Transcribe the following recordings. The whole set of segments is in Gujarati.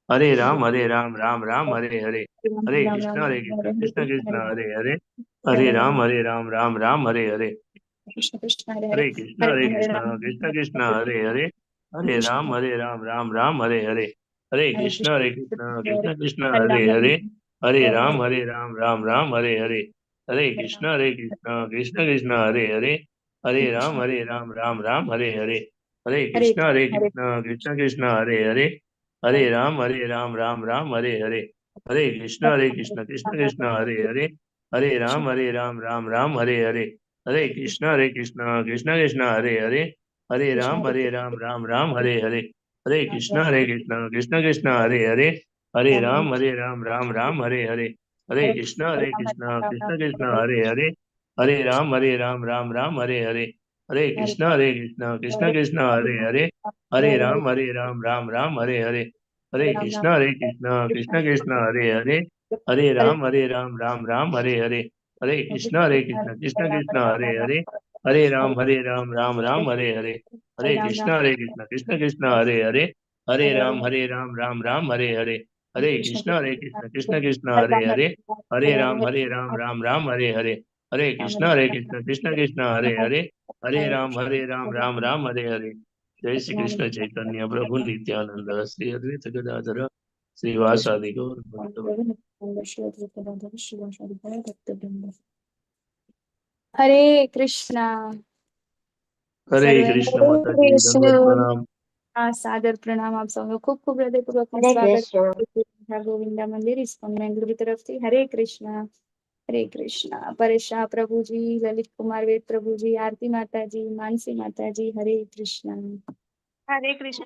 हरे राम राम हरे हरे, हरे कृष्ण कृष्ण कृष्ण हरे हरे, हरे राम हरे हरे, कृष्ण कृष्ण हरे हरे, हरे हरे कृष्ण कृष्ण हरे हरे, हरे राम हरे हरे, हरे कृष्ण कृष्ण कृष्ण हरे हरे, हरे राम हरे हरे, हरे कृष्ण कृष्ण कृष्ण हरे हरे, हरे राम हरे हरे, हरे कृष्ण कृष्ण कृष्ण हरे हरे, हरे राम हरे हरे, हरे कृष्ण कृष्ण कृष्ण हरे हरे, हरे राम हरे हरे, हरे कृष्ण कृष्ण कृष्ण हरे हरे, हरे राम हरे हरे, हरे कृष्ण कृष्ण कृष्ण हरे हरे, हरे राम हरे हरे, हरे कृष्ण कृष्ण कृष्ण हरे हरे, हरे राम हरे हरे, हरे कृष्ण कृष्ण कृष्ण हरे हरे, हरे राम हरे हरे, हरे कृष्ण कृष्ण कृष्ण हरे हरे, हरे राम हरे हरे, हरे कृष्ण कृष्ण कृष्ण हरे हरे, हरे राम हरे हरे, हरे कृष्ण कृष्ण कृष्ण हरे हरे, हरे राम हरे हरे, हरे कृष्ण कृष्ण कृष्ण हरे हरे, हरे राम हरे हरे, हरे कृष्ण कृष्ण कृष्ण हरे हरे, हरे राम हरे हरे। जय श्री कृष्ण चैतन्य प्रभु नित्यानंद श्री अद्वैत गदाधर श्रीवासादि गौर भक्त। हरे कृष्णा। हरे सर्वे कृष्ण माता जी दंडवत प्रणाम। हाँ, सादर प्रणाम आप सबको, खूब खूब हृदयपूर्वक हरे स्वागत कृष्ण। है गोविंदा मंदिर इस्कॉन बेंगलुरु की तरफ से। हरे कृष्णा। हरे कृष्णा। परेश शाह प्रभु जी, ललित कुमार वेद प्रभु जी, आरती माता जी, मानसी माता जी, हरे कृष्णा। हरे कृष्ण।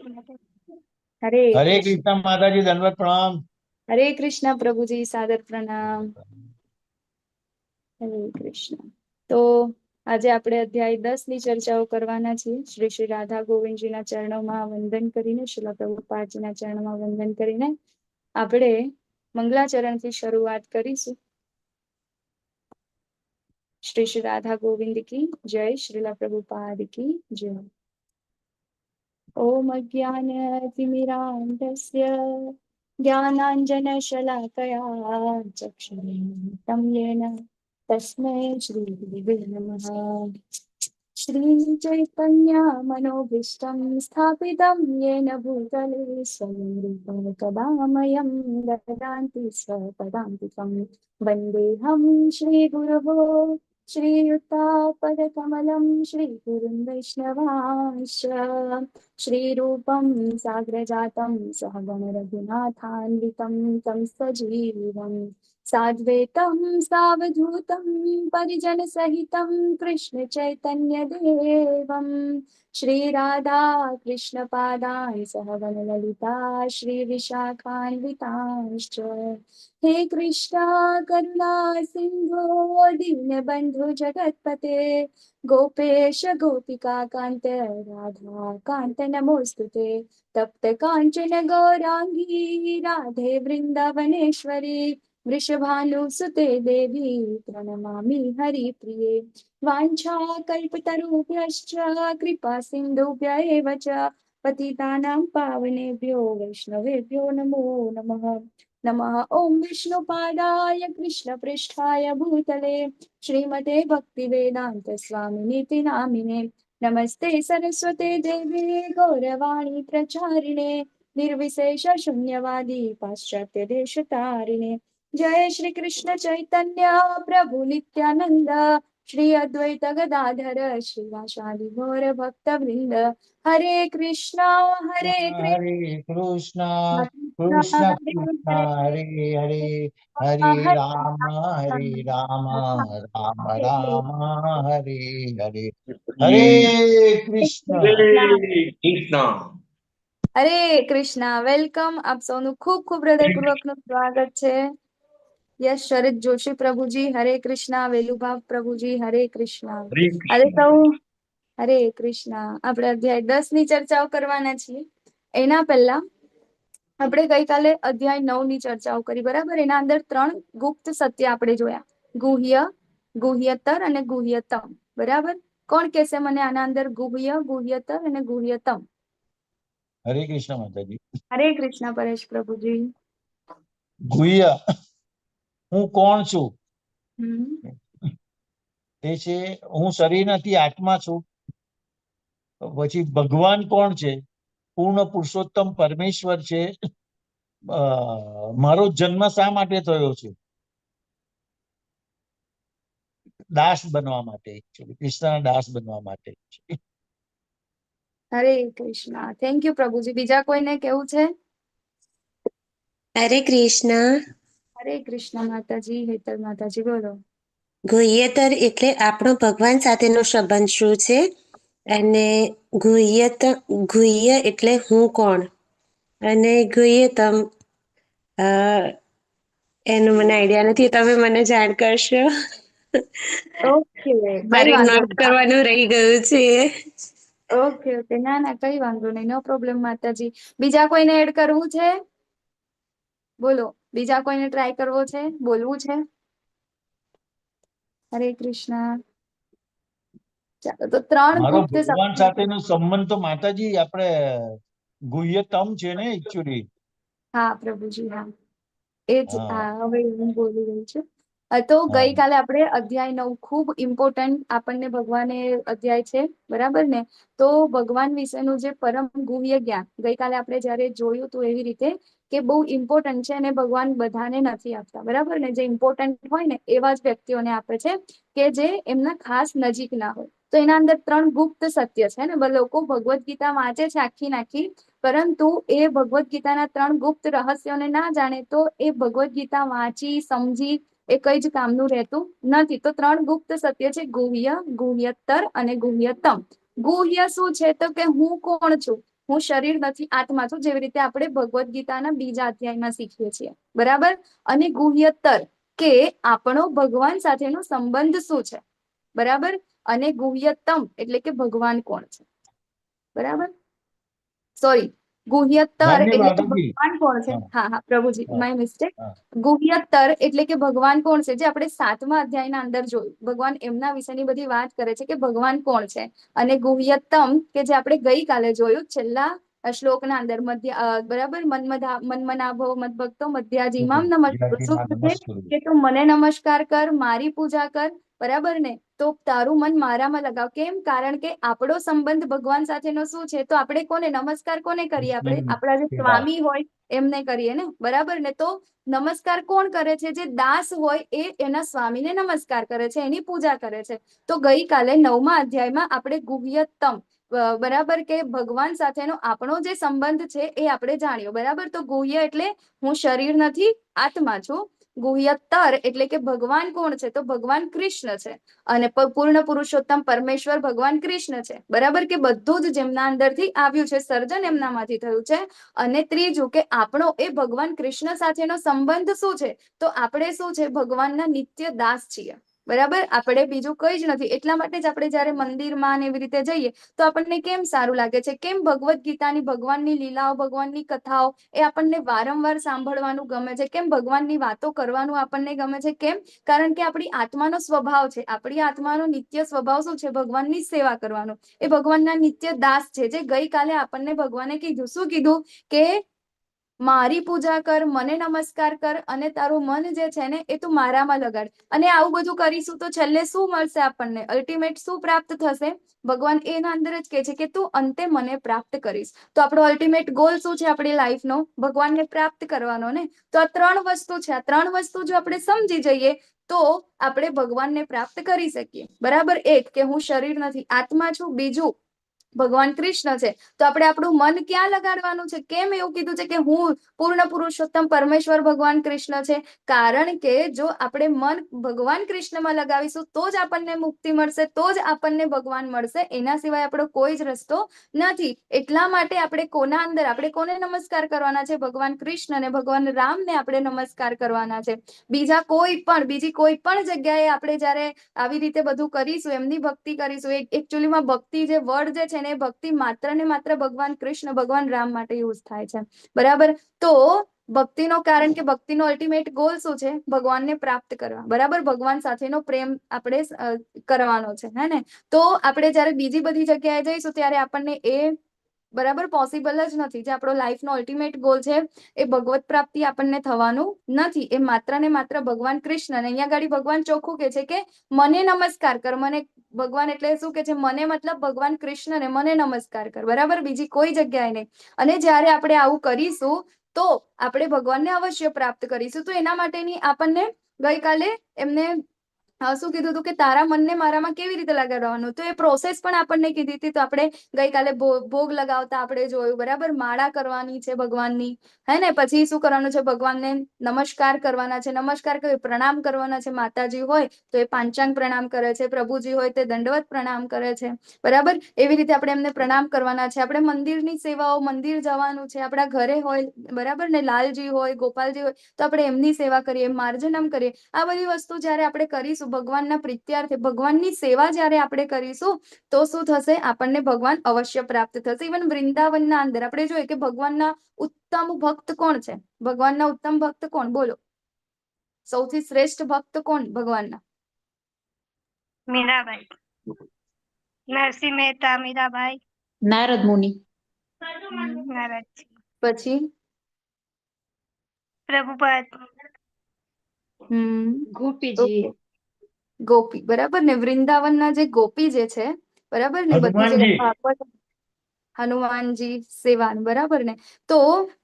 हरे हरे कृष्ण। कृष्णा माता जी दंडवत प्रणाम। हरे कृष्णा प्रभु जी, सादर प्रणाम। हरे कृष्ण। તો આજે આપણે અધ્યાય 10 ની ચર્ચાઓ કરવાના છીએ। શ્રી શ્રી રાધા ગોવિંદજીના ચરણોમાં વંદન કરીને, શ્રીલ પ્રભુપાદજીના ચરણોમાં વંદન કરીને આપણે મંગલાચરણથી શરૂઆત કરીશું। श्री श्री राधा गोविंद की जय, श्रीला प्रभुपाद की जय। ओम अज्ञानतिमिरान्धस्य ज्ञानाञ्जनशलाकया चक्षुरुन्मिलितं येन तस्मै श्रीगुरुवे नमः। श्रीचैतन्यमनोभीष्टं स्थापितं येन भूतले स्वयं रूपं कदा मह्यं ददाति स्वपदान्तिकं। वन्देऽहं श्रीगुरवो श्रीयुतापदकमलं श्रीगुरुं वैष्णवांश्च श्रीरूपं साग्रजातं सहगण रघुनाथान्वितं तं सजीवम् साद्वैतं सावधूतं परिजनसहितं कृष्ण चैतन्य देवं श्रीराधा कृष्णपादान् सहगण ललिता श्रीविशाखान्वितांश्च। हे कृष्णा करुणा सिंधो दीनबन्धु जगत्पते गोपेश गोपिका कान्त राधा कान्त नमोस्तुते। तप्त काञ्चन गौरांगी राधे वृन्दावनेश्वरी वृषभानुसुते देवी प्रणमामि हरिप्रिये। वाञ्छाकल्पतरुभ्यश्च कृपा सिन्धुभ्य एव च पतितानां पावनेभ्यो वैष्णवेभ्यो नमो नमः। नमः ओं विष्णुपादाय कृष्णपृष्ठाय भूतले श्रीमते भक्तिवेदान्त स्वामिनीति नामिने। नमस्ते सरस्वते देवे गौरवाणी प्रचारिणे निर्विशेष शून्यवादी पाश्चात्य देशतारिणे। जय श्री कृष्ण चैतन्य प्रभु नित्यानंद श्री अद्वैत गदाधर श्रीवासादि गौर भक्त वृंद। हरे कृष्णा हरे कृष्णा कृष्णा कृष्ण हरे कृष्ण हरे हरे हरे, हरे हरे राम राम हरे राम हरे हरे। हरे हरे कृष्ण। कृष्णा। हरे कृष्णा। वेलकम आप સૌનું ખૂબ ખૂબ હૃદયપૂર્વકનું સ્વાગત છે। યશ શરદ જોશી પ્રભુજી હરે કૃષ્ણા, વેલુભાવ પ્રભુજી હરે કૃષ્ણા। हरे આજે कृष्ण। સૌ હરે કૃષ્ણા। આપણે અધ્યાય 10 ની ચર્ચાઓ કરવાના છીએ। એના પહેલા આપણે ગઈકાલે અધ્યાય 9 ની ચર્ચાઓ કરી, બરાબર? એના અંદર 3 ગુપ્ત સત્ય આપણે જોયા, ગુહ્ય, ગુહ્યતર અને હરે કૃષ્ણ માતાજી. હરે કૃષ્ણ પરેશ પ્રભુજી. ગુહ્ય, હું કોણ છું? હમ તે છે હું શરીર નથી, આત્મા છું. પછી ભગવાન કોણ છે? પૂર્ણ પુરુષોત્તમ પરમેશ્વર છે. મારો જન્મ શા માટે થયો છે? દાસ બનવા માટે, કૃષ્ણના દાસ બનવા માટે. હરે કૃષ્ણ. થેન્ક યુ પ્રભુજી. બીજા કોઈને કેવું છે? હરે કૃષ્ણ. હરે કૃષ્ણ માતાજી. હેતલ માતાજી બોલો. ગુહ્યતર એટલે આપણો ભગવાન સાથેનો સંબંધ શું છે? અને ગુહ્ય એટલે હું કોણ? અને ગુહ્યતમ એનું મને આઈડિયા નથી, તમે મને જાણ કરશો? ઓકે, કઈ મારે વાંધો નોટ કરવાનું રહી ગયું છે. ઓકે ઓકે, ના ના કઈ વાંધો નહીં, નો પ્રોબ્લેમ માતાજી. બીજા કોઈને એડ કરવું છે? બોલો, બીજા કોઈને ટ્રાય કરવો છે, બોલવું છે? હરે કૃષ્ણ. ચાલો તો 3 મારો ગુપ્ત ભગવાન સત્ય. સાથેનો સંબંધ તો માતાજી આપણે ગુહ્યતમ છે ને એકચ્યુઅલી. હા પ્રભુજી, હા એ જ. હા હા, હવે હું બોલી રહી છું. તો હા ગઈકાલે આપણે અધ્યાય 9, ખૂબ ઇમ્પોર્ટન્ટ આપણને ભગવાને અધ્યાય છે, બરાબર ને? તો ભગવાન વિશેનું જે પરમ ગુહ્ય જ્ઞાન ગઈકાલે આપણે જયારે જોયું હતું એવી રીતે કે બહુ ઇમ્પોર્ટન્ટ છે અને ભગવાન બધાને નથી આપતા, બરાબર ને? જે ઇમ્પોર્ટન્ટ હોય ને એવા જ વ્યક્તિઓને આપે છે કે જે એમના ખાસ નજીક ના હોય. તો એના અંદર 3 ગુપ્ત સત્ય છે ને. લોકો ભગવદ્ ગીતા વાંચે છે આખી નાખી, પરંતુ એ ભગવદ્ ગીતાના 3 ગુપ્ત રહસ્યોને ના જાણે તો એ ભગવદ્ ગીતા વાંચી સમજી એ કઈ જ કામનું રહેતું નથી. તો 3 ગુપ્ત સત્ય છે: ગુહ્ય, ગુહ્યતર અને ગુહ્યતમ. ગુહ્ય શું છે? તો કે હું કોણ છું? હું શરીર નથી, આત્મા છું. જેવી રીતે આપણે ભગવદ્ ગીતાના 2જા અધ્યાયમાં શીખીએ છીએ, બરાબર? અને ગુહ્યતર કે આપણો ભગવાન સાથેનો સંબંધ શું છે, બરાબર? અને ગુહ્યતમ એટલે કે ભગવાન કોણ છે, બરાબર? સોરી, ગુહ્યતર માંગે એટલે કે માતાજી. ભગવાન કોણ છે. હા હા હા પ્રભુજી, હા માય મિસ્ટેક. હા ગુહ્યતર એટલે કે ભગવાન કોણ છે, જે આપણે 7મા અધ્યાયના અંદર જોયું. ભગવાન એમના વિશેની બધી વાત કરે છે કે ભગવાન કોણ છે. અને ગુહ્યતમ કે જે આપણે ગઈકાલે જોયું છેલ્લા શ્લોકના અંદર, બરાબર? મન્મનાભવ મદભક્તો મધ્યાજીમામ નમસ્કુરુ. શું છે કે તું મને નમસ્કાર કર, મારી પૂજા કર, બરાબર ને? તો તારું મન મારામાં લગાવ. કેમ? કારણ કે આપણો સંબંધ ભગવાન સાથેનો શું છે? તો આપણે કોને નમસ્કાર કોને કરીએ? આપણે આપણા જે સ્વામી હોય એમને કરીએ ને, બરાબર ને? તો નમસ્કાર કોણ કરે છે? જે દાસ હોય એ એના સ્વામીને નમસ્કાર કરે છે, એની પૂજા કરે છે. તો ગઈકાલે 9મા અધ્યાયમાં આપણે ગુહ્યતમ, બરાબર, કે ભગવાન સાથેનો આપણો જે સંબંધ છે એ આપણે જાણ્યો, બરાબર? તો ગુહ્ય એટલે હું શરીર નથી, આત્મા છું. ગુહ્યતર એટલે કે ભગવાન કોણ છે? તો ભગવાન કૃષ્ણ છે. અને પૂર્ણ પુરુષોત્તમ પરમેશ્વર ભગવાન કૃષ્ણ છે, બરાબર? કે બધું જ જેમના અંદરથી આવ્યું છે, સર્જન એમનામાંથી થયું છે. અને ત્રીજું કે આપણો એ ભગવાન કૃષ્ણ સાથેનો સંબંધ શું છે? તો આપણે શું છે? ભગવાનના નિત્ય દાસ છીએ, બરાબર? આપણે બીજું કઈ જ નથી. એટલા માટે જ આપણે જયારે મંદિરમાં એવી રીતે જઈએ તો આપણને કેમ સારું લાગે છે? કેમ ભગવદ્ ગીતાની, ભગવાનની લીલાઓ, ભગવાનની કથાઓ એ આપણને વારંવાર સાંભળવાનું ગમે છે? કેમ ભગવાનની વાતો કરવાનું આપણને ગમે છે? કેમ? કારણ કે આપણી આત્માનો સ્વભાવ છે, આપણી આત્માનો નિત્ય સ્વભાવ શું છે? ભગવાનની સેવા કરવાનો. એ ભગવાનના નિત્ય દાસ છે. જે ગઈકાલે આપણને ભગવાને કીધું, શું કીધું? કે મારી પૂજા કર, મને નમસ્કાર કર, અને તારું મન જે છે ને એ તું મારામાં લગાડ. અને આવું બધું કરીશું તો છેલ્લે શું મળશે આપણને? અલ્ટિમેટ શું પ્રાપ્ત થશે? ભગવાન એના અંદર જ કહે છે કે તું અંતે મને પ્રાપ્ત કરીશ. તો આપણો અલ્ટિમેટ ગોલ શું છે આપણી લાઈફનો? ભગવાનને પ્રાપ્ત કરવાનો ને. તો આ 3 વસ્તુ છે. આ 3 વસ્તુ જો આપણે સમજી જઈએ તો આપણે ભગવાનને પ્રાપ્ત કરી શકીએ, બરાબર? એક કે હું શરીર નથી, આત્મા છું. બીજું, ભગવાન કૃષ્ણ છે. તો આપણે આપણું મન ક્યાં લગાડવાનું છે? કેમ એવું કીધું છે કે હું પૂર્ણ પુરુષોત્તમ પરમેશ્વર ભગવાન કૃષ્ણ છે? કારણ કે જો આપણે મન ભગવાન કૃષ્ણમાં લગાવીશું તો જ આપણને મુક્તિ મળશે, તો જ આપણને ભગવાન મળશે. એના સિવાય આપણો કોઈ જ રસ્તો નથી. એટલા માટે આપણે કોના અંદર, આપણે કોને નમસ્કાર કરવાના છે? ભગવાન કૃષ્ણ અને ભગવાન રામને આપણે નમસ્કાર કરવાના છે. બીજી કોઈ પણ જગ્યાએ આપણે જયારે આવી રીતે બધું કરીશું, એમની ભક્તિ કરીશું, એકચ્યુઅલીમાં ભક્તિ જે વર્ડ જે છે ને, એ ભક્તિ માત્ર ને માત્ર ભગવાન કૃષ્ણ, ભગવાન રામ માટે યુઝ થાય છે, બરાબર? તો ભક્તિનો, કારણ કે ભક્તિનો અલ્ટિમેટ ગોલ શું છે? ભગવાનને પ્રાપ્ત કરવા, બરાબર? ભગવાન સાથેનો પ્રેમ આપણે કરવાનો છે, હે ને? તો આપણે જયારે બીજી બધી જગ્યાએ જઈશું ત્યારે આપણને એ બરાબર પોસિબલ જ નથી. જે આપણો લાઈફનો અલ્ટિમેટ ગોલ છે એ ભગવત પ્રાપ્તિ આપણને થવાનું નથી. એ માત્ર ને માત્ર ભગવાન કૃષ્ણ, અને અહીંયા આગળ ભગવાન ચોખ્ખું કે છે કે મને નમસ્કાર કર. મને ભગવાન એટલે શું કે છે? મને મતલબ ભગવાન કૃષ્ણને મને નમસ્કાર કર, બરાબર, બીજી કોઈ જગ્યાએ નહીં. અને જ્યારે આપણે આવું કરીશું તો આપણે ભગવાનને અવશ્ય પ્રાપ્ત કરીશું. તો એના માટેની આપણને ગઈકાલે એમને શું કીધું હતું કે તારા મનને મારામાં કેવી રીતે લગાડવાનું, તો એ પ્રોસેસ પણ આપણને કીધી હતી. તો આપણે ગઈકાલે ભોગ લગાવતા આપણે જોયું, બરાબર, માળા કરવાની છે ભગવાનની, હે ને, પછી શું કરવાનું છે? ભગવાનને નમસ્કાર કરવાના છે. નમસ્કાર કયો? પ્રણામ કરવાના છે. માતાજી હોય તો એ પાંચાંગ પ્રણામ કરે છે, પ્રભુજી હોય તે દંડવત પ્રણામ કરે છે, બરાબર. એવી રીતે આપણે એમને પ્રણામ કરવાના છે. આપણે મંદિરની સેવાઓ, મંદિર જવાનું છે. આપણા ઘરે હોય, બરાબર ને, લાલજી હોય, ગોપાલજી હોય તો આપણે એમની સેવા કરીએ, માર્જનમ કરીએ. આ બધી વસ્તુ જ્યારે આપણે કરીશું ભગવાનના પ્રીત્યાર્થે, ભગવાનની સેવા જ્યારે આપણે કરીશું તો શું થશે? આપણને ભગવાન અવશ્ય પ્રાપ્ત થશે. ઇવન વૃંદાવનના અંદર આપણે જોઈએ કે ભગવાનના ઉત્તમ ભક્ત કોણ છે? ભગવાનના ઉત્તમ ભક્ત કોણ? બોલો, સૌથી શ્રેષ્ઠ ભક્ત કોણ ભગવાનના? મીરાબાઈ, નરસિંહ મહેતા, મીરાબાઈ, નારદ મુનિ, નારદજી, પછી પ્રભુપાદ, ગોપીજી, ઓકે, ગોપી, બરાબર ને. વૃંદાવનના જે ગોપી જે છે, બરાબર ને, બધી હનુમાનજી. જગ્યાએ ભાગવત, હનુમાનજી, સેવાન, બરાબર ને. તો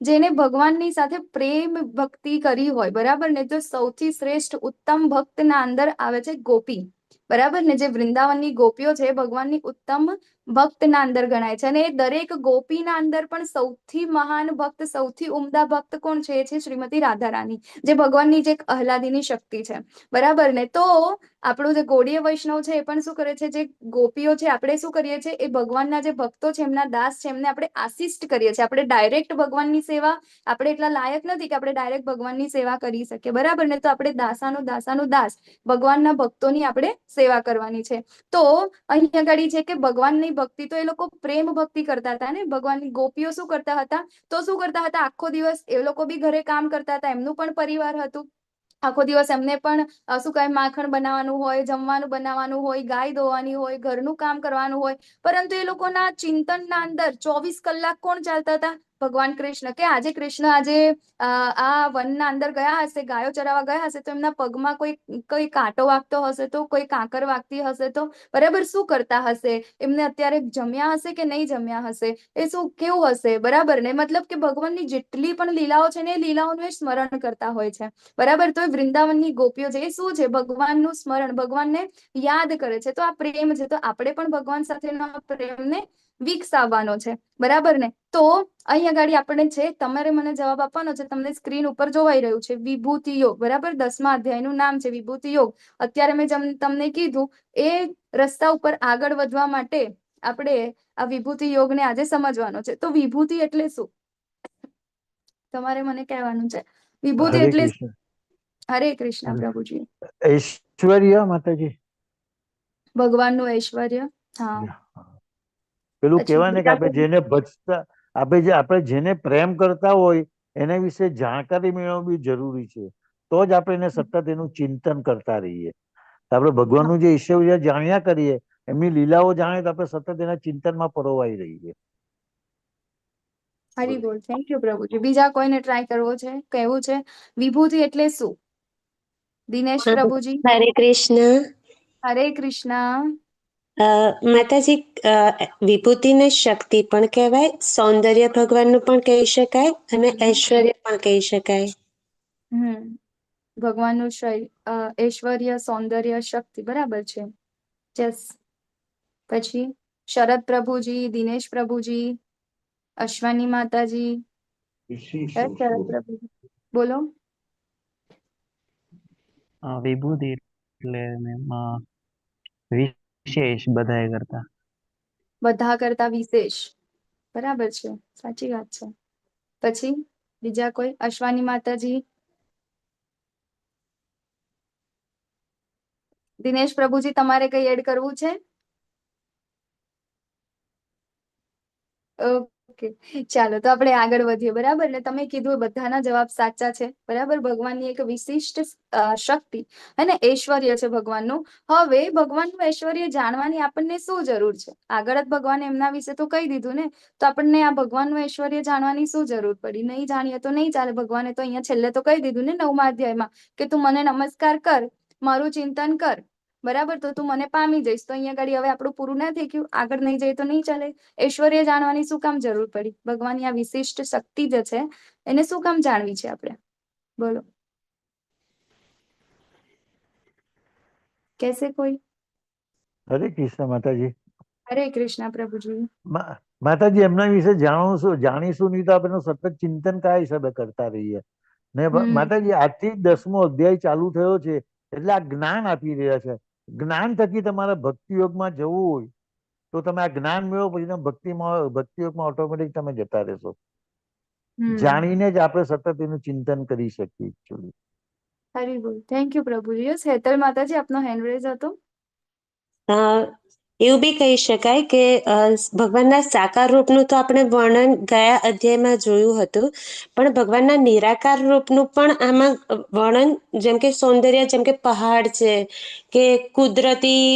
જેને ભગવાનની સાથે પ્રેમ ભક્તિ કરી હોય, બરાબર ને, તો સૌથી શ્રેષ્ઠ ઉત્તમ ભક્તના અંદર આવે છે ગોપી, બરાબર ને. જે વૃંદાવનની ગોપીઓ છે ભગવાનની ઉત્તમ ભક્તના અંદર ગણાય છે. અને એ દરેક ગોપીના અંદર પણ સૌથી મહાન ભક્ત, સૌથી ઉમદા ભક્ત કોણ છે? એ છે શ્રીમતી રાધારાણી, જે ભગવાનની જે એક આહલાદીની શક્તિ છે, બરાબર ને. તો આપણું જે ગૌડીય વૈષ્ણવ છે એ પણ શું કરે છે? જે ગોપીઓ છે, આપણે શું કરીએ છીએ? એ ભગવાનના જે ભક્તો છે, એમના દાસ છે, એમને આપણે આસિસ્ટ કરીએ છીએ. આપણે ડાયરેક્ટ ભગવાનની સેવા, આપણે એટલા લાયક નથી કે આપણે ડાયરેક્ટ ભગવાનની સેવા કરી શકીએ, બરાબર ને. તો આપણે દાસાનું દાસ ભગવાનના ભક્તોની આપણે સેવા કરવાની છે. તો અહીંયા આગળ છે કે ભગવાનની ભક્તિ તો એ લોકો પ્રેમ ભક્તિ કરતા હતા ને. ભગવાનની ગોપીઓ શું કરતા હતા? તો શું કરતા હતા? આખો દિવસ એ લોકો બી ઘરે કામ કરતા હતા, એમનું પણ પરિવાર હતું. આખો દિવસ એમને પણ શું કહે, માખણ બનાવવાનું હોય, જમવાનું બનાવવાનું હોય, ગાય ધોવાની હોય, ઘરનું કામ કરવાનું હોય. પરંતુ એ લોકોના ચિંતનના અંદર 24 કલાક કોણ ચાલતા હતા? ભગવાન કૃષ્ણ. કે આજે કૃષ્ણ આજે આ વનના અંદર ગયા હશે, ગાયો ચરાવવા ગયા હશે, તો એમના પગમાં કોઈ કાંટો વાગતો હશે, તો કોઈ કાંકર વાગતી હશે, તો બરાબર શું કરતા હશે? એમને અત્યારે જમ્યા હશે કે નહીં જમ્યા હશે? એ શું કેવું હશે? બરાબર ને. મતલબ કે ભગવાનની જેટલી પણ લીલાઓ છે ને, એ લીલાઓનું એ સ્મરણ કરતા હોય છે, બરાબર. તો વૃંદાવનની ગોપીઓ છે એ શું છે? ભગવાનનું સ્મરણ, ભગવાનને યાદ કરે છે. તો આ પ્રેમ છે. તો આપણે પણ ભગવાન સાથેના પ્રેમને વિકસાવવાનો છે, બરાબર ને. તો અહીં આગળ આપણે છે, તમારે મને જવાબ આપવાનો છે. તમને સ્ક્રીન ઉપર જોવાઈ રહ્યું છે વિભૂતિ યોગ, બરાબર. 10મા અધ્યાયનું નામ છે વિભૂતિ યોગ. અત્યારે મેં તમને કીધું એ રસ્તા ઉપર આગળ વધવા માટે આપણે આ વિભૂતિ યોગને આજે સમજવાનો છે. તો વિભૂતિ એટલે શું? તમારે મને કહેવાનું છે. વિભૂતિ હરે એટલે કૃષ્ણ. હરે કૃષ્ણ હરે. પ્રભુજી. ઐશ્વર્ય માતાજી. ભગવાનનું ઐશ્વર્ય. હા. પેલું પછી કહેવાય ને કે આપણે જેને ભજતા, આપણે જેને પ્રેમ કરતા હોય એના વિશે જાણકારી મેળવવી જરૂરી છે. તો જ આપણે એને સતત એનું ચિંતન કરતા રહીએ. તો આપણે ભગવાનનું જે ઈશ્વર્ય જાણ્યા કરીએ, એમની લીલાઓ જાણીએ, તો આપણે સતત એના ચિંતનમાં પરોવાઈ રહીએ. હરી બોલ. થેન્ક યુ પ્રભુજી. બીજા કોઈને ટ્રાય કરવો છે, કહેવું છે? વિભૂતિ એટલે શું? દિનેશ પ્રભુજી. હરે કૃષ્ણ. હરે કૃષ્ણ. માતાજી, વિભૂતિને શક્તિ પણ કહેવાય, સૌંદર્ય ભગવાનનું પણ કહી શકાય અને ઐશ્વર્ય પણ કહી શકાય. ભગવાનનું ઐશ્વર્ય, સૌંદર્ય, શક્તિ, બરાબર છે. યસ. પછી શરદ પ્રભુજી, દિનેશ પ્રભુજી, અશ્વાની માતાજી. શરદ પ્રભુજી બોલો. વિભૂતિ એટલે વિશેષ બધા કરતા વિશેષ, બરાબર છે, સાચી વાત છે. પછી બીજા કોઈ? અશ્વાની માતાજી, દિનેશ પ્રભુજી, તમારે કઈ એડ કરવું છે? ઓકે, ચાલો તો આપણે આગળ વધીએ. બરાબર ને, તમે કીધું એ બધાના જવાબ સાચા છે. બરાબર, ભગવાનની એક વિશિષ્ટ શક્તિ અને ઐશ્વર્ય છે ભગવાનનું. હવે ભગવાનનું ઐશ્વર્ય જાણવાની આપણને શું જરૂર છે? આગળ જ ભગવાને એમના વિશે તો કહી દીધું ને, તો આપણને આ ભગવાનનું ઐશ્વર્ય જાણવાની શું જરૂર પડી? નહીં જાણીએ તો નહીં ચાલે. ભગવાને તો અહીંયા છેલ્લે તો કહી દીધું ને 9મા અધ્યાયમાં કે તું મને નમસ્કાર કર, મારું ચિંતન કર, બરાબર, તો તું મને પામી જઈશ. તો અહીંયા આગળ હવે આપણું પૂરું ના થઈ ગયું? આગળ નહીં જઈએ તો નહીં ચાલે. ઐશ્વર્ય જાણવાની શું કામ જરૂર પડી? ભગવાનની આ વિશિષ્ટ શક્તિ જે છે એને શું કામ જાણવી છે આપણે? બોલો, કેસે કોઈ? હરે કૃષ્ણ માતાજી. હરે કૃષ્ણ પ્રભુજી. માતાજી, એમના વિશે જાણીશું નહીં તો આપણે સતત ચિંતન કયા હિસાબે કરતા રહીએ ને? માતાજી, આજથી 10મો અધ્યાય ચાલુ થયો છે એટલે આ જ્ઞાન આપી રહ્યા છે. જ્ઞાન થકી તમારે ભક્તિ યોગમાં જવું હોય તો તમે આ જ્ઞાન મેળવો, પછી ભક્તિ યોગમાં ઓટોમેટિક તમે જતા રહેશો. જાણીને જ આપણે સતત એનું ચિંતન કરી શકીએ. એકચ્યુઅલી હરી બોલ. થેન્ક યુ પ્રભુજી. હેતલ માતાજી, આપનો હેન્ડ રેઝ હતો. એવું બી કહી શકાય કે ભગવાનના સાકાર રૂપનું તો આપણે વર્ણન ગયા અધ્યાયમાં જોયું હતું, પણ ભગવાનના નિરાકાર રૂપનું પણ આમાં વર્ણન, જેમ કે સૌંદર્ય, જેમ કે પહાડ છે કે કુદરતી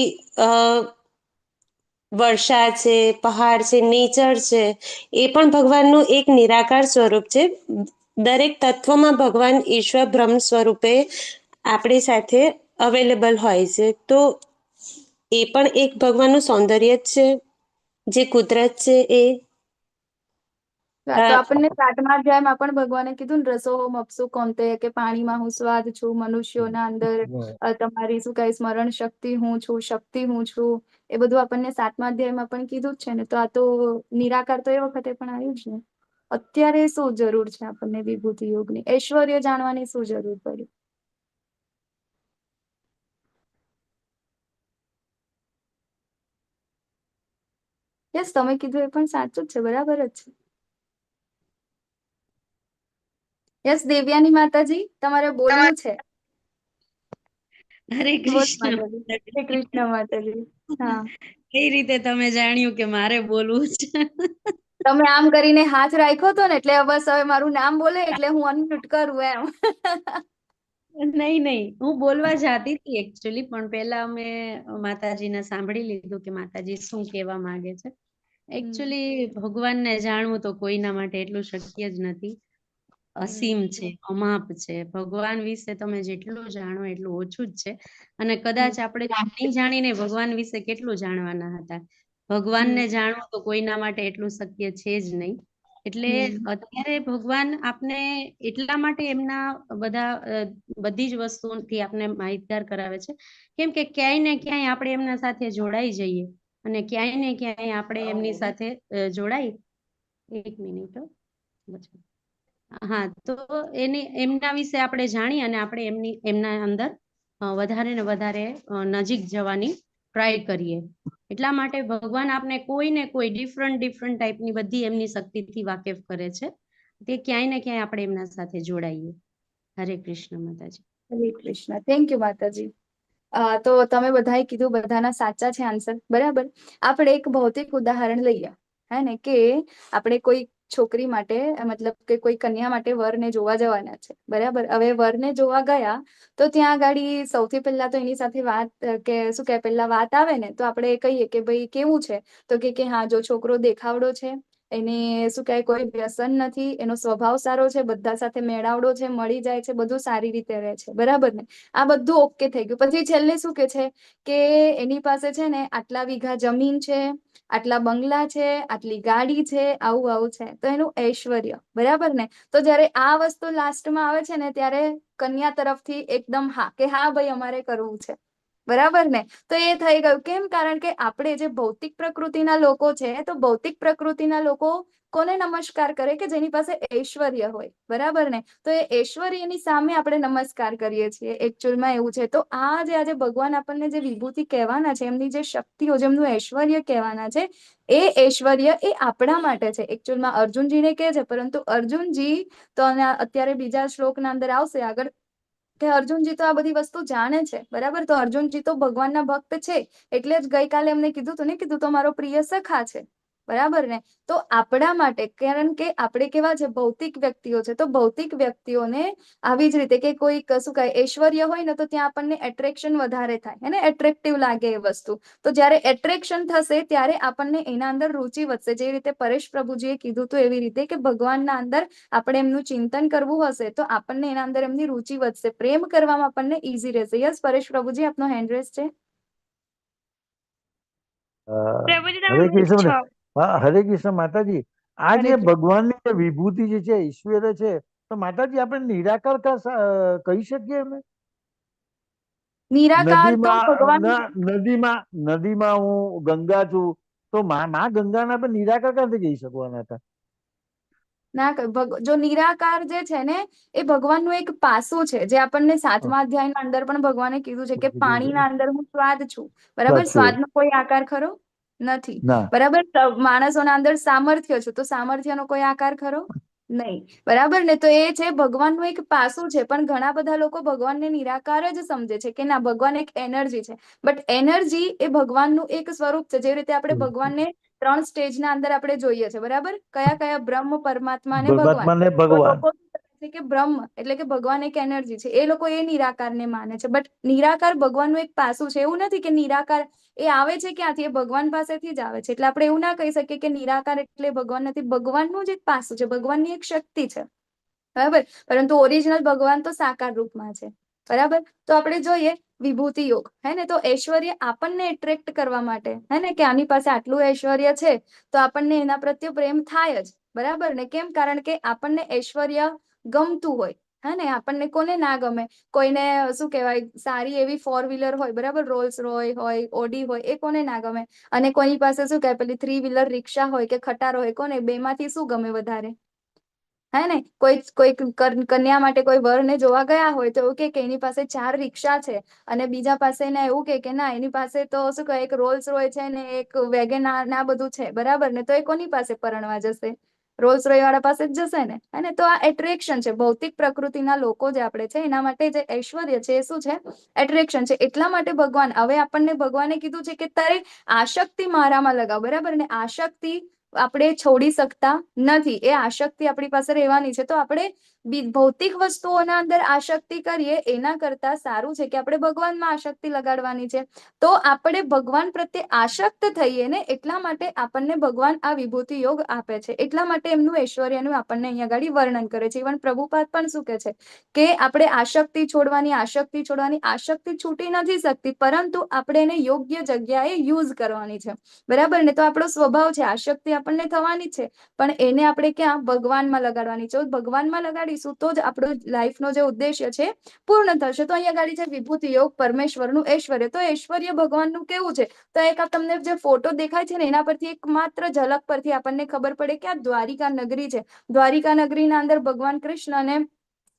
વર્ષા છે, પહાડ છે, નેચર છે, એ પણ ભગવાનનું એક નિરાકાર સ્વરૂપ છે. દરેક તત્વમાં ભગવાન ઈશ્વર બ્રહ્મ સ્વરૂપે આપણી સાથે અવેલેબલ હોય છે. તો એ પણ એક ભગવાનનું સૌંદર્ય જ છે, જે કુદરત છે એ. તો આપણને 7મા અધ્યાયમાં પણ ભગવાને કીધું ને, રસોહમ અપ્સુ કોન્તે, કે પાણીમાં હું સ્વાદ છું, મનુષ્યોના અંદર તમારી શું કહે સ્મરણ શક્તિ હું છું, શક્તિ હું છું. એ બધું આપણને 7મા અધ્યાયમાં પણ કીધું જ છે ને. તો આ તો નિરાકાર તો એ વખતે પણ આવ્યું જ ને. અત્યારે શું જરૂર છે આપણને વિભૂતિ યોગની? ઐશ્વર્ય જાણવાની શું જરૂર પડી? યસ, તમે કીધું એ પણ સાચું જ છે, બરાબર જ છે. યસ, દેવ્યાની માતાજી, તમારે બોલવું છે. હરે બોલ કૃષ્ણ. માતાજી. હરે કૃષ્ણ માતાજી. હા, કઈ રીતે તમે જાણ્યું કે મારે બોલવું છે? તમે આમ કરીને હાથ રાખ્યો હતો ને, એટલે બસ હવે મારું નામ બોલે એટલે હું અનમ્યુટ કરું એમ. નહીં, હું બોલવા જાતી હતી એકચ્યુઅલી, પણ પહેલા મેં માતાજીને સાંભળી લીધું કે માતાજી શું કહેવા માંગે છે. એકચ્યુઅલી ભગવાનને જાણવું તો કોઈના માટે એટલું શક્ય જ નથી. અસીમ છે, અમાપ છે. ભગવાન વિશે તમે જેટલું જાણો એટલું ઓછું જ છે. અને કદાચ આપણે નહીં જાણીને ભગવાન વિશે કેટલું જાણવાના હતા. ભગવાનને જાણવું તો કોઈના માટે એટલું શક્ય છે જ નહીં. એટલે અત્યારે ભગવાન આપને એટલા માટે એમના બધી જ વસ્તુઓથી આપને માહિતગાર કરાવે છે, કેમ કે ક્યાંય ને ક્યાંય આપણે એમના સાથે જોડાઈ જઈએ, અને ક્યાંય ને ક્યાંય આપણે એમની સાથે જોડાઈ. એક મિનિટ. હા, તો એમના વિશે આપણે જાણીએ અને આપણે એમના અંદર વધારે ને વધારે નજીક જવાની ટ્રાય કરીએ. એટલા માટે ભગવાન આપને કોઈ ને કોઈ ડિફરન્ટ ટાઈપની બધી એમની શક્તિથી વાકેફ કરે છે, કે ક્યાંય ને ક્યાંય આપણે એમના સાથે જોડાઈએ. હરે કૃષ્ણ માતાજી. હરે કૃષ્ણ. થેન્ક યુ માતાજી. તો તમે બધાએ કીધું, બધાના સાચા છે આન્સર, બરાબર. આપણે એક ભૌતિક ઉદાહરણ લઈએ, હે ને, કે આપણે કોઈ છોકરી માટે, મતલબ કે કોઈ કન્યા માટે વરને જોવા જવાના છે, બરાબર. હવે વરને જોવા ગયા તો ત્યાં આગળ સૌથી પહેલા તો એની સાથે વાત, કે શું કે પહેલા વાત આવે ને, તો આપણે કહીએ કે ભાઈ કેવું છે, તો કે હા, જો છોકરો દેખાવડો છે, એને શું કહે કોઈ વ્યસન નથી, એનો સ્વભાવ સારો છે, બધા સાથે મેળાવડો છે, મળી જાય છે, બધું સારી રીતે રહે છે, બરાબર ને. આ બધું ઓકે થઈ ગયું. પછી છેલ્લે શું કે છે કે એની પાસે છે ને આટલા વીઘા જમીન છે, આટલા બંગલા છે, આટલી ગાડી છે, આવું છે. તો એનું ઐશ્વર્ય, બરાબર ને. તો જયારે આ વસ્તુ લાસ્ટમાં આવે છે ને, ત્યારે કન્યા તરફથી એકદમ હા, કે હા ભાઈ અમારે કરવું છે, બરાબર ને. તો એ થઈ ગયું. કેમ? કારણ કે આપણે જે ભૌતિક પ્રકૃતિના લોકો છે, તો ભૌતિક પ્રકૃતિના લોકો કોને નમસ્કાર કરે? કે જેની પાસે ઐશ્વર્ય હોય, બરાબર ને. તો એ ઐશ્વર્યની સામે આપણે નમસ્કાર કરીએ છીએ. એકચ્યુઅલમાં એવું છે. તો આ જે આજે ભગવાન આપણને જે વિભૂતિ કહેવાના છે, એમની જે શક્તિઓ, જેમનું ઐશ્વર્ય કહેવાના છે, એ ઐશ્વર્ય એ આપણા માટે છે. એકચ્યુઅલમાં અર્જુનજીને કહે છે, પરંતુ અર્જુનજી તો અત્યારે બીજા શ્લોકના અંદર આવશે આગળ, કે અર્જુનજી તો આ બધી વસ્તુ જાણે છે, બરાબર. તો અર્જુનજી તો ભગવાનના ભક્ત છે, એટલે જ ગઈકાલે એમને કીધું હતું ને, કીધું તો મારો પ્રિય સખા છે, બરાબર ને? તો આપણા માટે, કારણ કે આપણે કેવા છે, ભૌતિક વ્યક્તિઓ છે, તો ભૌતિક વ્યક્તિઓને આવી જ રીતે કે કોઈ શું કહે ઐશ્વર્ય હોય ને તો ત્યાં આપણને એટ્રેક્શન વધારે થાય, હે ને, એટ્રેક્ટિવ લાગે એ વસ્તુ. તો જ્યારે એટ્રેક્શન થશે ત્યારે આપણને એના અંદર રુચિ વધશે. જે રીતે પરેશ પ્રભુજીએ કીધું હતું એવી રીતે કે ભગવાનના અંદર આપણે એમનું ચિંતન કરવું હશે તો આપણને એના અંદર એમની રુચિ વધશે, પ્રેમ કરવામાં આપણને ઈઝી રહેશે. યસ પરેશ પ્રભુજી, આપનો હેન્ડ રેઝ છે. પ્રભુજી તમે હરે મ્યુટ કૃષ્ણ. છો. હા, હરે કૃષ્ણ માતાજી. આ હરે જે કૃષ્ણ. ભગવાનની જે વિભૂતિ જે છે, ઈશ્વર છે, તો માતાજી આપણે નિરાકાર કહી શકીએ એમને? નિરાકાર તો ભગવાન નદીમાં હું ગંગા છું, તો માં ગંગાના આપણે નિરાકાર ક્યાંથી કહી શકવાના હતા? ના જો નિરાકાર જે છે ને એ ભગવાનનું એક પાસું છે, જે આપણને 7મા અધ્યાયના અંદર પણ ભગવાને કીધું છે કે પાણીના અંદર હું સ્વાદ છું. બરાબર? સાચું. સ્વાદનો કોઈ આકાર ખરો નથી. ના. બરાબર? માણસોના અંદર સામર્થ્ય છું, તો સામર્થ્યનો કોઈ આકાર ખરો નહીં. બરાબર ને? તો એ છે ભગવાનનું એક પાસું છે. પણ ઘણા બધા લોકો ભગવાનને નિરાકાર જ સમજે છે કે ના, ભગવાન એક એનર્જી છે. બટ એનર્જી એ ભગવાનનું એક સ્વરૂપ છે. જે રીતે આપણે ભગવાનને 3 સ્ટેજના અંદર આપણે જોઈએ છે. બરાબર? કયા કયા? બ્રહ્મ, પરમાત્મા અને ભગવાન. પરમાત્મા ને તો ભગવાન. લોકો શું કરે છે કે બ્રહ્મ એટલે કે ભગવાન એક એનર્જી છે, એ લોકો એ નિરાકારને માને છે. બટ નિરાકાર ભગવાનનું એક પાસું છે. એવું નથી કે નિરાકાર એ આવે છે ક્યાંથી, એ ભગવાન પાસેથી જ આવે છે. એટલે આપણે એવું ના કહી શકીએ કે નિરાકાર એટલે ભગવાન નથી. ભગવાનનું જ એક પાસું છે, ભગવાનની એક શક્તિ છે. બરાબર? પરંતુ ઓરિજિનલ ભગવાન તો સાકાર રૂપમાં છે. બરાબર? તો આપણે જોઈએ વિભૂતિ યોગ, હે ને? તો ઐશ્વર્ય આપણને એટ્રેક્ટ કરવા માટે, હે ને, કે આની પાસે આટલું ઐશ્વર્ય છે તો આપણને એના પ્રત્યે પ્રેમ થાય જ. બરાબર ને? કેમ? કારણ કે આપણને ઐશ્વર્ય ગમતું હોય, હે ને? આપણને કોને ના ગમે? કોઈને શું કહેવાય, સારી એવી 4 વ્હીલર હોય, બરાબર, રોલ્સ રોય હોય, ઓડી હોય, એ કોને ના ગમે? અને કોઈની પાસે શું કહેવાય, પેલી 3 વ્હીલર રિક્ષા હોય કે ખટારો હોય, કોને બેમાંથી શું ગમે વધારે? હે ને? કોઈ કન્યા માટે કોઈ વરને જોવા ગયા હોય તો એવું કે એની પાસે 4 રિક્ષા છે અને બીજા પાસે ને એવું કે ના, એની પાસે તો શું કહે, એક રોલ્સ રોય છે ને એક વેગેનાર ના બધું છે. બરાબર ને? તો એ કોની પાસે પરણવા જશે? રોલ્સ રોય વાળા પાસે જ જશે ને. અને તો આ એટ્રેક્શન છે. ભૌતિક પ્રકૃતિના લોકો જે આપણે છે એના માટે જે ઐશ્વર્ય છે એ શું છે? એટ્રેક્શન છે. એટલા માટે ભગવાન, હવે આપણને ભગવાને કીધું છે કે તારે આસક્તિ મારામાં લગાવ. બરાબર ને? આસક્તિ આપણે છોડી શકતા નથી. એ આસક્તિ આપણી પાસે રહેવાની છે. તો આપણે ભૌતિક વસ્તુઓના અંદર આસક્તિ કરીએ એના કરતા સારું છે કે આપણે ભગવાનમાં આસક્તિ લગાડવાની છે. તો આપણે ભગવાન પ્રત્યે આસક્ત થઈએ ને, એટલા માટે આપણને ભગવાન આ વિભૂતિ યોગ આપે છે. એટલા માટે એમનું ઐશ્વર્યનું આપણને અહીંયા આગળ વર્ણન કરે છે. ઇવન પ્રભુપાદ પણ શું કહે છે કે આપણે આસક્તિ છોડવાની, આસક્તિ છોડવાની. આસક્તિ છૂટી નથી શકતી, પરંતુ આપણે એને યોગ્ય જગ્યાએ યુઝ કરવાની છે. બરાબર ને? તો આપણો સ્વભાવ છે, આસક્તિ આપણને થવાની છે, પણ એને આપણે ક્યાં? ભગવાનમાં લગાડવાની છે. ભગવાનમાં લગાડીશું તો જ આપણો લાઈફનો જે ઉદ્દેશ્ય છે પૂર્ણ થશે. તો અહીંયા ગાડી છે વિભૂતિ યોગ, પરમેશ્વરનું ઐશ્વર્ય. તો ઐશ્વર્ય ભગવાનનું કેવું છે? તો એક આ તમને જે ફોટો દેખાય છે ને એના પરથી એક માત્ર ઝલક પરથી આપણને ખબર પડે કે આ દ્વારિકા નગરી છે. દ્વારિકા નગરીના અંદર ભગવાન કૃષ્ણ અને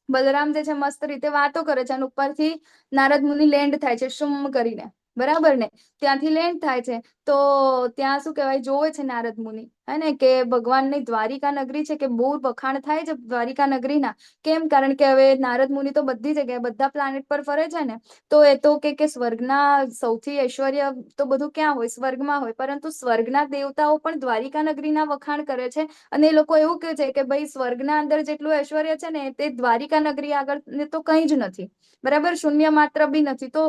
બલરામ જે છે મસ્ત રીતે વાતો કરે છે અને ઉપરથી નારદ મુનિ લેન્ડ થાય છે શુમ કરીને. બરાબર ને? ત્યાંથી લેન્ડ થાય છે. તો ત્યાં શું કહેવાય, જોવે છે નારદ મુનિ, હે ને, કે ભગવાનની દ્વારિકા નગરી છે, કે બહુ વખાણ થાય છે દ્વારિકા નગરીના. કેમ? કારણ કે હવે નારદ મુનિ તો બધી જગ્યાએ, બધા પ્લાનેટ પર ફરે છે ને, તો એ તો કે સ્વર્ગના સૌથી ઐશ્વર્ય તો બધું ક્યાં હોય? સ્વર્ગમાં હોય. પરંતુ સ્વર્ગના દેવતાઓ પણ દ્વારિકા નગરીના વખાણ કરે છે અને એ લોકો એવું કહે છે કે ભાઈ સ્વર્ગના અંદર જેટલું ઐશ્વર્ય છે ને તે દ્વારિકા નગરી આગળ ને તો કંઈ જ નથી. બરાબર? શૂન્ય માત્ર બી નથી. તો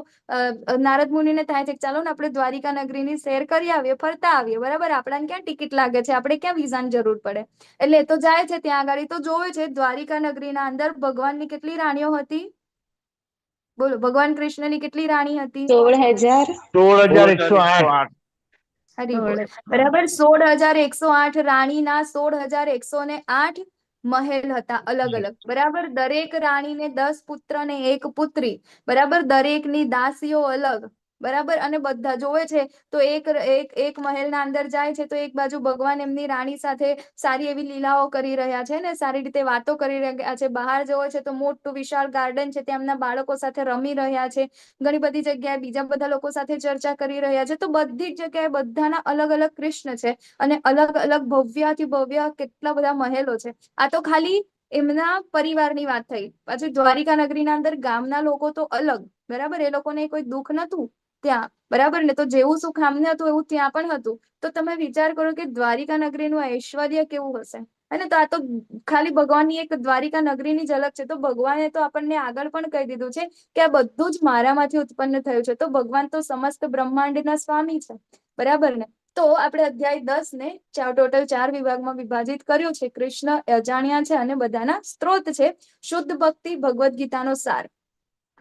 નારદ મુનિને થાય છે કે ચાલો ને આપણે દ્વારિકા નગરીની સૈર કરી આવીએ, ફરતા આવીએ. બરાબર? આપણાને ક્યાં ટિકિટ લાગે છે? આપણે ક્યાં વિઝાની જરૂર પડે? એટલે એ તો જાય છે ત્યાં આગળ. તો જોવે છે દ્વારિકા નગરીના અંદર ભગવાનની કેટલી રાણીઓ હતી? બોલો, ભગવાન કૃષ્ણની કેટલી રાણી હતી? 16,000. 16,108. હરી બોલ. બરાબર? 16,108 રાણીના 16,108 મહેલ હતા અલગ અલગ. બરાબર? દરેક રાણીને 10 પુત્ર ને 1 પુત્રી. બરાબર? દરેકની દાસીઓ અલગ. બરાબર? અને બધા જોવે છે તો એક મહેલના અંદર જાય છે તો એક બાજુ ભગવાન એમની રાણી સાથે સારી એવી લીલાઓ કરી રહ્યા છે ને, સારી રીતે વાતો કરી રહ્યા છે. બહાર જોવે છે તો મોટું વિશાળ ગાર્ડન છે, ત્યાં એમના બાળકો સાથે રમી રહ્યા છે. ઘણી બધી જગ્યાએ બીજા બધા લોકો સાથે ચર્ચા કરી રહ્યા છે. તો બધી જ જગ્યાએ બધાના અલગ અલગ કૃષ્ણ છે અને અલગ અલગ ભવ્યાથી ભવ્ય કેટલા બધા મહેલો છે. આ તો ખાલી એમના પરિવારની વાત થઈ. પાછું દ્વારિકા નગરીના અંદર ગામના લોકો તો અલગ. બરાબર? એ લોકોને કોઈ દુઃખ નતું. ત્યાં, બરાબર ને? તો જેવું સુખ આમને હતું એવું ત્યાં પણ હતું. તો તમે વિચાર કરો કે દ્વારિકા નગરીનું ઐશ્વર્ય કેવું હશે. અને તો આ તો ખાલી ભગવાનની એક દ્વારિકા નગરીની ઝલક છે. તો ભગવાને તો આપણને આગળ પણ કહી દીધું છે કે આ બધું જ મારામાંથી ઉત્પન્ન થયું છે. તો ભગવાન તો સમસ્ત બ્રહ્માંડના સ્વામી છે, બરાબર ને? તો આપણે અધ્યાય 10 ને ટોટલ 4 વિભાગમાં વિભાજિત કર્યું છે. કૃષ્ણ અજાણ્યા છે અને બધાના સ્ત્રોત છે. શુદ્ધ ભક્તિ, ભગવદ્ ગીતાનો સાર.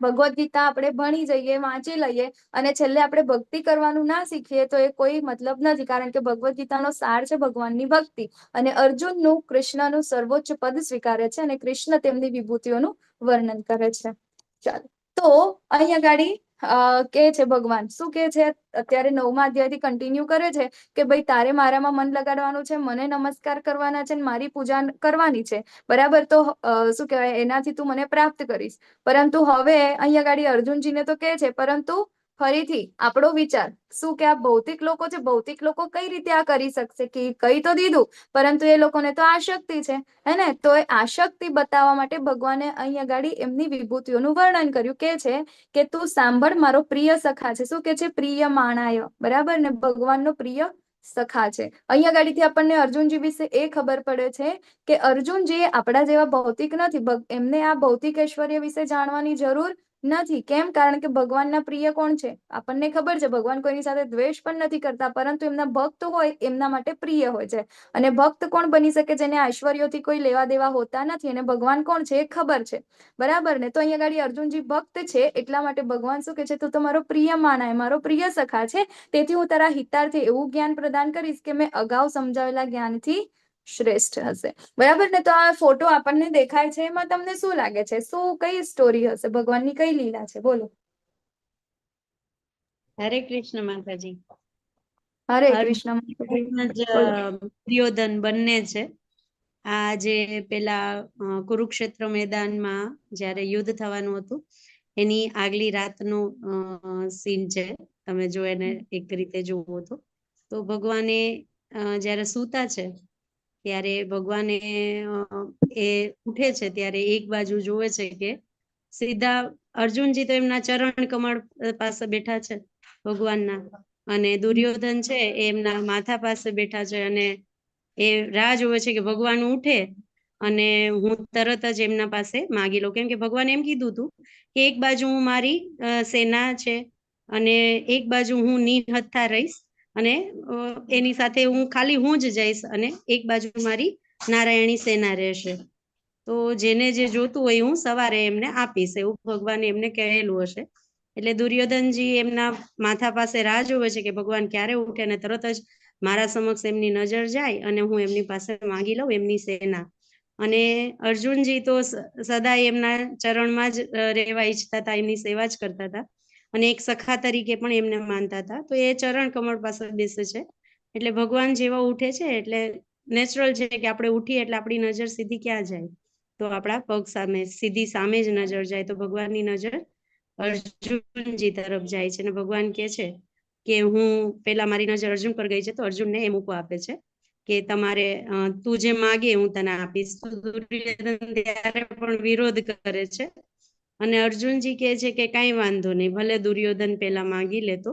ભગવદ્ ગીતા આપણે ભણી જઈએ, વાંચી લઈએ અને છેલ્લે આપણે ભક્તિ કરવાનું ના શીખીએ તો એ કોઈ મતલબ નથી. કારણ કે ભગવદ્ ગીતાનો સાર છે ભગવાનની ભક્તિ. અને અર્જુનનું કૃષ્ણનું સર્વોચ્ચ પદ સ્વીકારે છે અને કૃષ્ણ તેમની વિભૂતિઓનું વર્ણન કરે છે. ચાલો, તો અહીંયા ગાડી કે છે ભગવાન શું કે છે? અત્યારે 9મા અધ્યાયથી કન્ટિન્યુ કરે છે કે ભાઈ તારે મારામાં મન લગાડવાનું છે, મને નમસ્કાર કરવાના છે, મારી પૂજા કરવાની છે, બરાબર? તો શું કહેવાય, એનાથી તું મને પ્રાપ્ત કરીશ. પરંતુ હવે અહીંયા ગાડી અર્જુનજીને તો કે છે, પરંતુ ફરીથી આપણો વિચાર શું કે આ ભૌતિક લોકો છે, ભૌતિક લોકો કઈ રીતે આ કરી શકશે? કે કહી તો દીધું, પરંતુ એ લોકોને તો આશક્તિ છે, હે ને? તો એ આશક્તિ બતાવવા માટે ભગવાને અહીંયા ગાડી એમની વિભૂતિઓનું વર્ણન કર્યું. કે છે કે તું સાંભળ, મારો પ્રિય સખા છે. શું કે છે? પ્રિય માણાય, બરાબર ને? ભગવાનનો પ્રિય સખા છે. અહીંયા ગાડીથી આપણને અર્જુનજી વિશે એ ખબર પડે છે કે અર્જુનજી આપણા જેવા ભૌતિક નથી. એમને આ ભૌતિક ઐશ્વર્ય વિશે જાણવાની જરૂર નથી. કેમ? કારણ કે ભગવાનના પ્રિય કોણ છે આપણને ખબર છે. ભગવાન કોઈની સાથે દ્વેષ પણ નથી કરતા, પરંતુ એમના ભક્ત હોય એમના માટે પ્રિય હોય છે. અને ભક્ત કોણ બની શકે? જેને ઐશ્વર્યોથી કોઈ લેવા દેવા હોતા નથી. અને ભગવાન કોણ છે એ ખબર છે, બરાબર ને? તો અહીંયા ગાડી અર્જુનજી ભક્ત છે, એટલા માટે ભગવાન શું કે છે? તું તો મારો પ્રિય માણાય, મારો પ્રિય સખા છે. તેથી હું તારા હિતાર્થે એવું જ્ઞાન પ્રદાન કરીશ કે મેં અગાઉ સમજાવેલા જ્ઞાનથી શ્રેષ્ઠ હશે, બરાબર ને? તો આ ફોટો આપણને દેખાય છે, એમાં તમને શું લાગે છે? શું કઈ સ્ટોરી હશે? ભગવાનની કઈ લીલા છે? બોલો. હરે કૃષ્ણ માતાજી. હરે અર્જુન કૃષ્ણ. જ દુર્યોધન બંને છે. આ જે પેલા કુરુક્ષેત્ર મેદાનમાં જ્યારે યુદ્ધ થવાનું હતું એની આગલી રાતનું સીન છે. તમે જો એને એક રીતે જુઓ તો ભગવાને જ્યારે સૂતા છે ત્યારે ભગવાને એ ઉઠે છે ત્યારે એક બાજુ જોવે છે કે સીધા અર્જુનજી તો એમના ચરણ કમળ પાસે બેઠા છે ભગવાનના, અને દુર્યોધન છે એ એમના માથા પાસે બેઠા છે. અને એ રાહ જોવે છે કે ભગવાન ઉઠે અને હું તરત જ એમના પાસે માગી લઉં. કેમ કે ભગવાન એમ કીધું હતું કે એક બાજુ હું મારી સેના છે અને એક બાજુ હું નિહત્થા રહીશ, અને એની સાથે હું જ જઈશ, અને એક બાજુ મારી નારાયણી સેના રહેશે. તો જેને જે જોતું હોય હું સવારે એમને આપીશ, એવું ભગવાને એમને કહેલું હશે. એટલે દુર્યોધનજી એમના માથા પાસે રાહ જોવે છે કે ભગવાન ક્યારે ઉઠે, અને તરત જ મારા સમક્ષ એમની નજર જાય અને હું એમની પાસે માંગી લઉં એમની સેના. અને અર્જુનજી તો સદા એમના ચરણમાં જ રહેવા ઈચ્છતા હતા, એમની સેવા જ કરતા હતા, અને એક સખા તરીકે પણ એમને માનતા હતા. તો એ ચરણ કમળ પાસે બેસે છે. એટલે ભગવાન જેવા ઉઠે છે એટલે નેચરલ છે કે આપણે ઉઠીએ એટલે આપણી નજર સીધી ક્યાં જાય? તો આપણા પગ સામે, સીધી સામે જ નજર જાય. તો ભગવાનની નજર અર્જુનજી તરફ જાય છે, અને ભગવાન કે છે કે હું પેલા મારી નજર અર્જુન પર ગઈ છે, તો અર્જુનને એ મૂકો આપે છે કે તમારે તું જે માગે હું તને આપીશ. દુર્યોધન ત્યારે પણ વિરોધ કરે છે, અને અર્જુનજી કહે છે કે કાંઈ વાંધો નહીં, ભલે દુર્યોધન પેલા માંગી લેતો,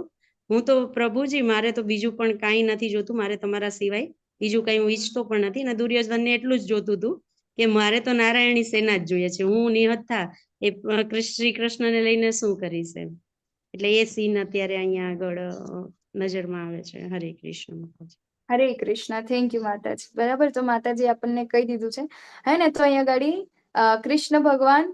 હું તો પ્રભુજી મારે તો બીજું પણ કાંઈ નથી જોતું, મારે તમારા સિવાય બીજું કઈ હું ઈચ્છતો પણ નથી. અને દુર્યોધનને એટલું જ જોતું હતું કે મારે તો નારાયણી સેના જ જોઈએ છે, હું નિહત્થા એ શ્રી કૃષ્ણને લઈને શું કરીશ એમ. એટલે એ સીન અત્યારે અહીંયા આગળ નજરમાં આવે છે. હરે કૃષ્ણ. હરે કૃષ્ણ. થેન્ક યુ માતાજી. બરાબર, તો માતાજી આપણને કહી દીધું છે, હે ને? તો અહીંયા ગાડી કૃષ્ણ ભગવાન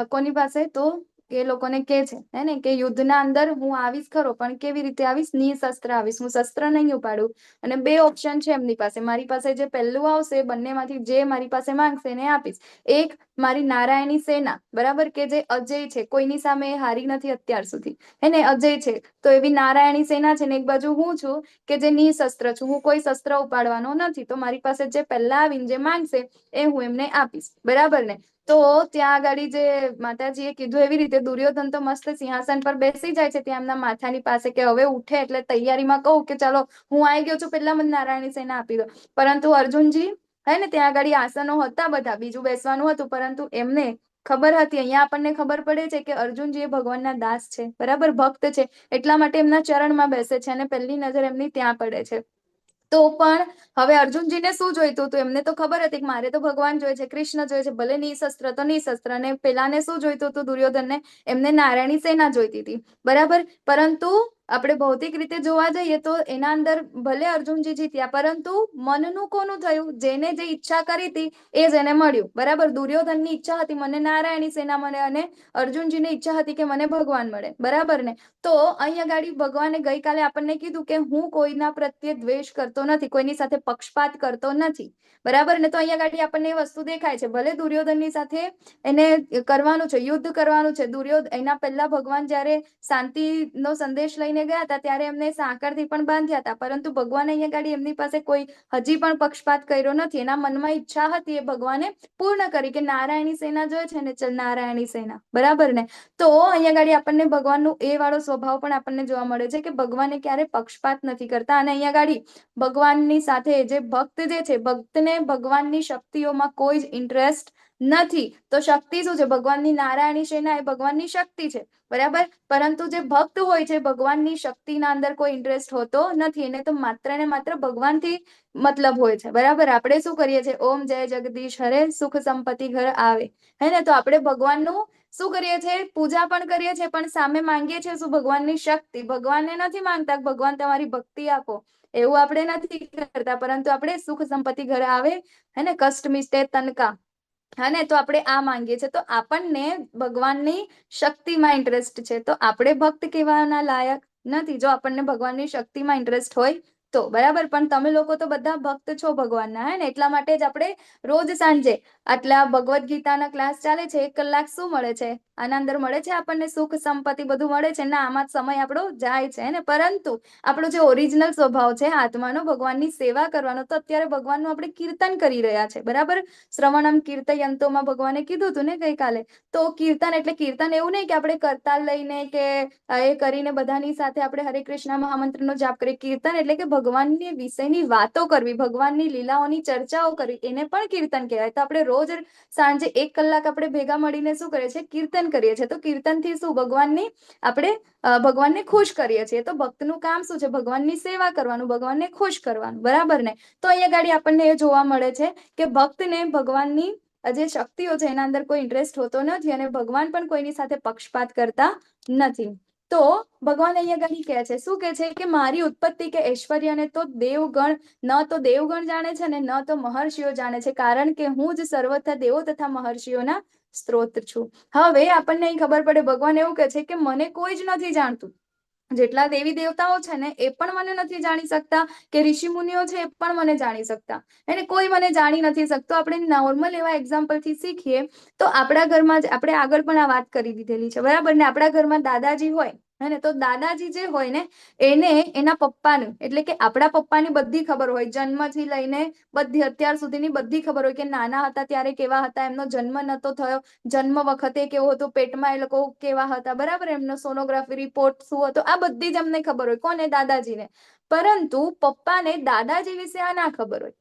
કોની પાસે? તો એ લોકોને કે છે, હે ને, કે યુદ્ધના અંદર હું આવીશ ખરો, પણ કેવી રીતે આવીશ? નિશસ્ત્ર આવીશ, હું શસ્ત્ર નહીં ઉપાડું. અને બે ઓપ્શન છે એમની પાસે. મારી પાસે જે પહેલું આવશે, બંનેમાંથી જે મારી પાસે માંગશે એને આપીશ. એક મારી નારાયણી સેના, બરાબર, કે જે અજય છે, કોઈની સામે હારી નથી અત્યાર સુધી, હે ને? અજય છે, તો એવી નારાયણી સેના છે. ને એક બાજુ હું છું કે જે નિશસ્ત્ર છું, હું કોઈ શસ્ત્ર ઉપાડવાનો નથી. તો મારી પાસે જે પહેલા આવીને જે માંગશે એ હું એમને આપીશ, બરાબર ને? તો ત્યાં આગળ જે માતાજીએ કીધું એવી રીતે દુર્યોધન તો મસ્ત સિંહાસન પર બેસી જાય છે ત્યાં એમના માથાની પાસે, કે હવે ઉઠે એટલે તૈયારીમાં કહું કે ચાલો હું આવી ગયો છું, પેલા મને નારાયણી સેના આપી દો. પરંતુ અર્જુનજી, હે ને, ત્યાં આગળ આસનો હતા બધા, બીજું બેસવાનું હતું, પરંતુ એમને ખબર હતી. અહીંયા આપણને ખબર પડે છે કે અર્જુનજી એ ભગવાનના દાસ છે, બરાબર, ભક્ત છે, એટલા માટે એમના ચરણમાં બેસે છે અને પહેલી નજર એમની ત્યાં પડે છે. તો પણ હવે અર્જુનજીને શું જોઈતું હતું? એમને તો ખબર હતી કે મારે તો ભગવાન જોઈએ છે, કૃષ્ણ જોઈએ છે, ભલે નિશસ્ત્ર તો નિશસ્ત્ર. અને પેલાને શું જોઈતું હતું? દુર્યોધનને એમને નારાયણી સેના જોઈતી હતી, બરાબર. પરંતુ આપણે ભૌતિક રીતે જોવા જઈએ તો એના અંદર ભલે અર્જુનજી જીત્યા, પરંતુ મનનું કોનું થયું? જેને જે ઈચ્છા કરી હતી એ જ એને મળ્યું, બરાબર. દુર્યોધનની ઈચ્છા હતી મને નારાયણી સેના મળે અને અર્જુનજીની ઈચ્છા હતી કે મને ભગવાન મળે, બરાબર ને. તો અહીંયા ગાડી ભગવાને ગઈકાલે આપણને કીધું કે હું કોઈના પ્રત્યે દ્વેષ કરતો નથી, કોઈની સાથે પક્ષપાત કરતો નથી, બરાબર ને. તો અહીંયા ગાડી આપણને એ વસ્તુ દેખાય છે, ભલે દુર્યોધનની સાથે એને કરવાનું છે, યુદ્ધ કરવાનું છે. એના પહેલા ભગવાન જયારે શાંતિનો સંદેશ લઈને ગયા હતા ત્યારે એમને સાંકળથી પણ બાંધ્યા હતા, પરંતુ ભગવાને અહીંયા ગાડી એમની પાસે કોઈ હજી પણ પક્ષપાત કર્યો નથી. એના મનમાં ઈચ્છા હતી એ ભગવાને પૂર્ણ કરી કે નારાયણી સેના જોઈએ છે ને, ચલ નારાયણી સેના, બરાબર ને. તો અહીંયા ગાડી આપણને ભગવાનનો એ વાળો સ્વભાવ પણ આપણને જોવા મળે છે કે ભગવાને ક્યારે પક્ષપાત નથી કરતા. અને અહીંયા ગાડી ભગવાનની સાથે જે ભક્ત જે છે, ભક્તને ભગવાનની શક્તિઓમાં કોઈ જ ઇન્ટરેસ્ટ નથી. તો શક્તિ શું છે? ભગવાનની નારાયણી સેના એ ભગવાનની શક્તિ છે, બરાબર. પરંતુ જે ભક્ત હોય છે ભગવાનની શક્તિના અંદર કોઈ ઇન્ટરેસ્ટ હોતો નથી. એને તો માત્ર ને માત્ર ભગવાનથી મતલબ હોય છે, બરાબર. આપણે શું કરીએ છીએ? ઓમ જય જગદીશ હરે, સુખ સંપત્તિ ઘર આવે, હે ને. તો આપણે ભગવાનનું શું કરીએ છીએ? પૂજા પણ કરીએ છીએ, પણ સામે માંગીએ છીએ શું? ભગવાનની શક્તિ. ભગવાનને નથી માંગતા ભગવાન તમારી ભક્તિ આપો, એવું આપણે નથી કરતા, પરંતુ આપણે સુખ સંપત્તિ ઘરે આવે, હે ને, કષ્ટ મિષ્ટે તનકા, હા. તો આપણે આ માંગીએ છીએ. તો આપણને ભગવાનની શક્તિમાં ઇન્ટરેસ્ટ છે, તો આપણે ભક્ત કહેવાના લાયક નથી જો આપણને ભગવાનની શક્તિમાં ઇન્ટરેસ્ટ હોય તો, બરાબર. પણ તમે લોકો તો બધા ભક્ત છો ભગવાનના, હે ને. એટલા માટે જ આપણે રોજ સાંજે આટલા ભગવદ્ ગીતાના ક્લાસ ચાલે છે, 1 કલાક શું મળે છે? આના અંદર મળે છે આપણને સુખ સંપત્તિ બધું મળે છે ના, આમાં સમય આપણો જાય છે ને. પરંતુ આપણો જે ઓરિજિનલ સ્વભાવ છે આત્માનો, ભગવાનની સેવા કરવાનો, તો અત્યારે ભગવાનનું આપણે કીર્તન કરી રહ્યા છે, બરાબર. શ્રવણમ કીર્તયંતોમાં ભગવાને કીધું હતું ને ગઈકાલે. તો કીર્તન એટલે કીર્તન એવું નહીં કે આપણે કરતાલ લઈને કે એ કરીને બધાની સાથે આપણે હરે કૃષ્ણ મહામંત્રનો જાપ કરીએ. કીર્તન એટલે કે ભગવાનની વિષયની વાતો કરવી, ભગવાનની લીલાઓની ચર્ચાઓ કરવી, એને પણ કીર્તન કહેવાય. તો આપણે રોજ સાંજે 1 કલાક આપણે ભેગા મળીને શું કરીએ છીએ? કીર્તન કરીએ છીએ. તો કીર્તનથી શું? આપણે ભગવાનને ખુશ કરીએ છીએ. તો ભક્તનું કામ શું છે? ભગવાનની સેવા કરવાનું, ભગવાનને ખુશ કરવાનું, બરાબર ને. તો અહીંયા ગાડી આપણને એ જોવા મળે છે કે ભક્તને ભગવાનની જે શક્તિઓ છે એના અંદર કોઈ ઇન્ટરેસ્ટ હોતો નથી અને ભગવાન પણ કોઈની સાથે પક્ષપાત કરતા નથી. તો ભગવાન અહીંયા ગાડી કહે છે, શું કહે છે? કે મારી ઉત્પત્તિ કે ઐશ્વર્યને તો દેવગણ ન તો દેવગણ જાણે છે ને ન તો મહર્ષિઓ જાણે છે, કારણ કે હું જ સર્વથા દેવો તથા મહર્ષિઓના સ્ત્રોત છું. હવે આપણને અહીં ખબર પડે, ભગવાન એવું કહે છે કે મને કોઈ જ નથી જાણતું. જેટલા દેવી દેવતાઓ છે ને એ પણ મને નથી જાણી શકતા, કે ઋષિ મુનિઓ છે એ પણ મને જાણી શકતા, એને કોઈ મને જાણી નથી શકતો. આપણે નોર્મલ એવા એક્ઝામ્પલથી શીખીએ તો આપણા ઘરમાં જ આપણે આગળ પણ આ વાત કરી દીધેલી છે, બરાબર ને. આપણા ઘરમાં દાદાજી હોય, હે ને, તો દાદાજી જે હોય ને એને એના પપ્પાનું એટલે કે આપણા પપ્પાની બધી ખબર હોય, જન્મથી લઈને બધી અત્યાર સુધીની બધી ખબર હોય, કે નાના હતા ત્યારે કેવા હતા, એમનો જન્મ નતો થયો, જન્મ વખતે કેવો હતો, પેટમાં એ લોકો કેવા હતા, બરાબર. એમનો સોનોગ્રાફી રિપોર્ટ શું હતો, આ બધી જ અમને ખબર હોય. કોને? દાદાજીને. પરંતુ પપ્પાને દાદાજી વિશે આ ના ખબર હોય,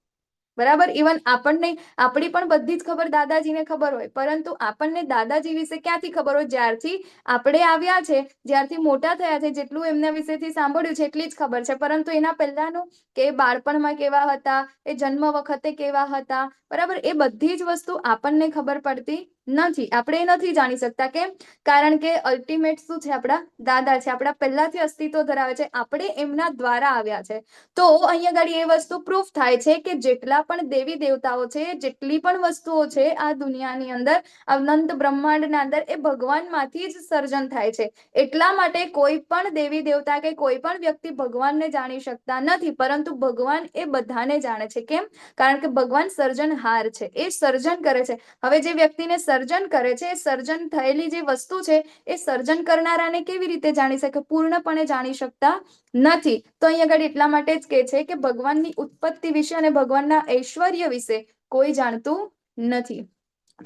બરાબર. ઇવન આપણને આપણી પણ બધી જ ખબર દાદાજીને ખબર હોય, પરંતુ આપણને દાદાજી વિશે ક્યાંથી ખબર હોય? જ્યારથી આપણે આવ્યા છે, જ્યારથી મોટા થયા છે, જેટલું એમના વિશેથી સાંભળ્યું છે એટલી જ ખબર છે. પરંતુ એના પહેલાનું કે બાળપણમાં કેવા હતા, એ જન્મ વખતે કેવા હતા, બરાબર, એ બધી જ વસ્તુ આપણને ખબર પડતી નથી. આપણે એ નથી જાણી શકતા. કેમ? કારણ કે અલ્ટિમેટ શું છે? આપણા દાદા છે, આપણા પહેલાથી અસ્તિત્વ ધરાવે છે, આપણે એમના દ્વારા આવ્યા છે. તો અહીંયા ગાડી એ વસ્તુ પ્રૂફ થાય છે કે જેટલા પણ દેવી દેવતાઓ છે, જેટલી પણ વસ્તુઓ છે આ દુનિયાની અંદર, અનંત બ્રહ્માંડના અંદર, એ ભગવાનમાંથી જ સર્જન થાય છે. એટલા માટે કોઈ પણ દેવી દેવતા કે કોઈ પણ વ્યક્તિ ભગવાનને જાણી શકતા નથી, પરંતુ ભગવાન એ બધાને જાણે છે. કેમ? કારણ કે ભગવાન સર્જનહાર છે, એ સર્જન કરે છે. હવે જે વ્યક્તિને સર્જન કરે છે, એ સર્જન થયેલી જે વસ્તુ છે એ સર્જન કરનારાને કેવી રીતે જાણી શકે? પૂર્ણપણે જાણી શકતા નથી. તો અહીંયા આગળ એટલા માટે જ કહે છે કે ભગવાનની ઉત્પત્તિ વિશે અને ભગવાનના ઐશ્વર્ય વિશે કોઈ જાણતું નથી.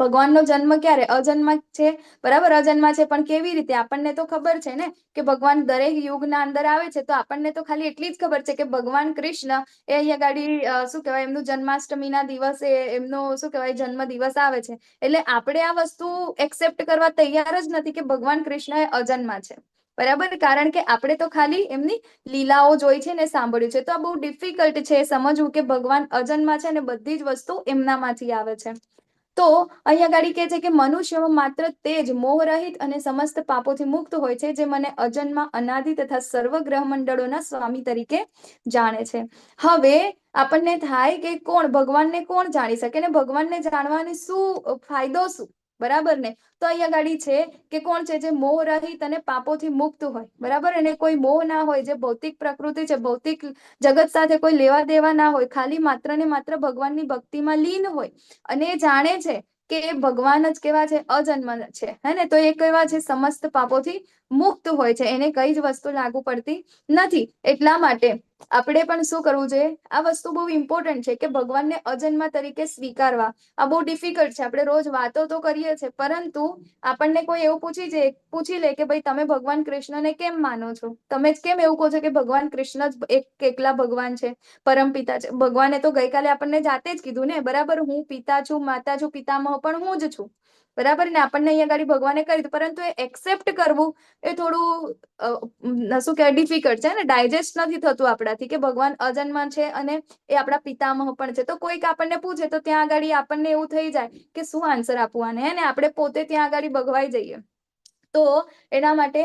ભગવાનનો જન્મ ક્યારે? અજન્મા છે, બરાબર? અજન્મા છે, પણ કેવી રીતે? આપણને તો ખબર છે ને કે ભગવાન દરેક યુગના અંદર આવે છે, તો આપણને તો ખાલી એટલી જ ખબર છે કે ભગવાન કૃષ્ણ એ અહીંયા ગાડી શું કહેવાય, એમનું જન્માષ્ટમીના દિવસે એમનો શું કહેવાય જન્મ દિવસ આવે છે. એટલે આપણે આ વસ્તુ એક્સેપ્ટ કરવા તૈયાર જ નથી કે ભગવાન કૃષ્ણ એ અજન્મા છે, બરાબર? કારણ કે આપણે તો ખાલી એમની લીલાઓ જોઈ છે ને સાંભળ્યું છે. તો આ બહુ ડિફિકલ્ટ છે સમજવું કે ભગવાન અજન્મા છે અને બધી જ વસ્તુ એમનામાંથી આવે છે. તો અહીંયા ગાડી કહે છે કે મનુષ્યમાં માત્ર તે જ મોહરહિત અને સમસ્ત પાપોથી મુક્ત હોય છે, જે મને અજન્મા, અનાદિ તથા સર્વ ગ્રહ મંડળોના સ્વામી તરીકે જાણે છે. હવે આપણને થાય કે કોણ ભગવાનને કોણ જાણી શકે ને ભગવાનને જાણવાની શું ફાયદો શું, બરાબર ને? તો અહીંયા ગાડી છે કે કોણ છે? જે મોહ રહિત અને પાપોથી મુક્ત હોય, બરાબર? અને કોઈ મોહ ના હોય, જે ભૌતિક પ્રકૃતિ છે, ભૌતિક જગત સાથે કોઈ લેવા દેવા ના હોય, ખાલી માત્ર ને માત્ર ભગવાનની ભક્તિમાં લીન હોય અને એ જાણે છે કે એ ભગવાન જ કેવા છે? અજન્મ છે, હે ને? તો એ કેવા છે? સમસ્ત પાપોથી મુક્ત હોય છે, એને કઈ જ વસ્તુ લાગુ પડતી નથી. એટલા માટે આપણે પણ શું કરવું જોઈએ? આ વસ્તુ બહુ ઇમ્પોર્ટન્ટ છે કે ભગવાનને અજન્મા તરીકે સ્વીકારવા. આ બહુ ડિફિકલ્ટ છે. આપણે રોજ વાતો તો કરીએ છીએ, પરંતુ આપણને કોઈ એવું પૂછી લે કે ભાઈ તમે ભગવાન કૃષ્ણને કેમ માનો છો? તમે જ કેમ એવું કહો છો કે ભગવાન કૃષ્ણ જ એક એકલા ભગવાન છે, પરમપિતા છે? ભગવાને તો ગઈકાલે આપણને જાતે જ કીધું ને, બરાબર? હું પિતા છું, માતા છું, પિતામહ પણ હું જ છું, બરાબર ને? આપણને અહીંયા ગાડી ભગવાને કહ્યું, પરંતુ એ એક્સેપ્ટ કરવું એ થોડું શું કહેવાય ડિફિકલ્ટ છે ને, ડાયજેસ્ટ નથી થતું આપણાથી કે ભગવાન અજન્મા છે અને એ આપણા પિતામહ પણ છે. તો કોઈક આપણને પૂછે તો ત્યાં આગળ આપણને એવું થઈ જાય કે શું આન્સર આપવું આને, હે ને? આપણે પોતે ત્યાં આગળ ભગવાઈ જઈએ. તો એના માટે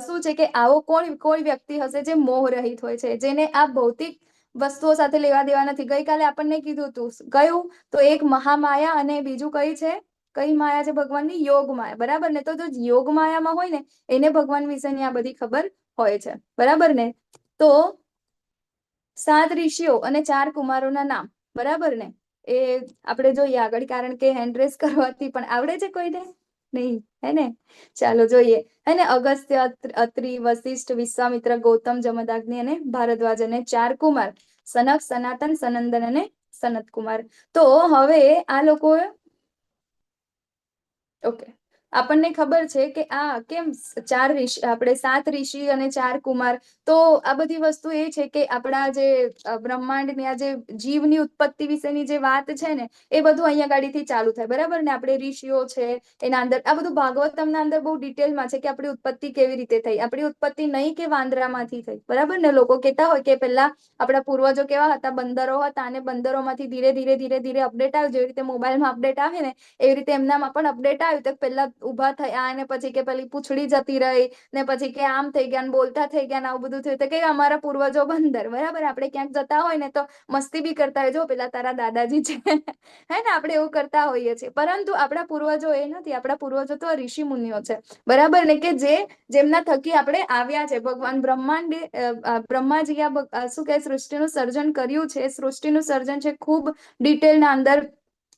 શું છે કે આવો કોઈ વ્યક્તિ હશે જે મોહ રહિત હોય છે, જેને આ ભૌતિક વસ્તુઓ સાથે લેવા દેવા નથી. ગઈકાલે આપણને કીધું હતું કયું? તો એક મહામાયા અને બીજું કઈ છે? કઈ માયા છે ભગવાનની? યોગ માયા, બરાબર ને? તો જો યોગ માયામાં હોય ને એને ભગવાન વિશેની આ બધી ખબર હોય છે, બરાબર ને? તો 7 ઋષિઓ અને 4 કુમારોના નામ, બરાબર ને? એ આપણે જોઈએ આગળ, કારણ કે હેન્ડ રેસ કરવાથી પણ આવડે છે કોઈને? નહીં, હે ને? ચાલો જોઈએ, હે ને? અગસ્ત્ય, અત્રિ, વશિષ્ઠ, વિશ્વામિત્ર, ગૌતમ, જમદગ્નિ અને ભારદ્વાજ અને 4 કુમાર સનક, સનાતન, સનંદન અને સનત કુમાર. તો હવે આ લોકો ઓકે, આપણને ખબર છે કે આ કેમ 4 ઋષિ, આપણે 7 ઋષિ અને 4 કુમાર. તો આ બધી વસ્તુ એ છે કે આપણા જે બ્રહ્માંડની આ જે જીવની ઉત્પત્તિ વિશેની જે વાત છે ને, એ બધું અહીંયા ગાડીથી ચાલુ થાય, બરાબર ને? આપણે ઋષિઓ છે એના અંદર આ બધું ભાગવતમના અંદર બહુ ડિટેલમાં છે કે આપણી ઉત્પત્તિ કેવી રીતે થઈ. આપણી ઉત્પત્તિ નહીં કે વાંદરામાંથી થઈ, બરાબર ને? લોકો કહેતા હોય કે પહેલા આપણા પૂર્વજો કેવા હતા? બંદરો હતા, અને બંદરોમાંથી ધીરે ધીરે ધીરે ધીરે અપડેટ આવ્યું. જેવી રીતે મોબાઈલમાં અપડેટ આવે ને, એવી રીતે એમનામાં પણ અપડેટ આવ્યું. તો પહેલા ઊભા થયા અને પછી કે પેલી પૂંછડી જતી રહી ને પછી કે આમ થઈ ગયા, બોલતા થઈ ગયા, આવું બધું થયું. તો કે અમારા પૂર્વજો બંદર, બરાબર? આપણે ક્યાંક જતા હોય ને તો મસ્તી બી કરતા હોય, જો પેલા તારા દાદાજી છે, હે ને? આપણે એવું કરતા હોઈએ છીએ, પરંતુ આપણા પૂર્વજો એ નથી. આપણા પૂર્વજો તો ઋષિ મુનિઓ છે, બરાબર ને? કે જેમના થકી આપણે આવ્યા છે. ભગવાન બ્રહ્માજી આ શું કે સૃષ્ટિનું સર્જન કર્યું છે. સૃષ્ટિનું સર્જન છે ખૂબ ડિટેલના અંદર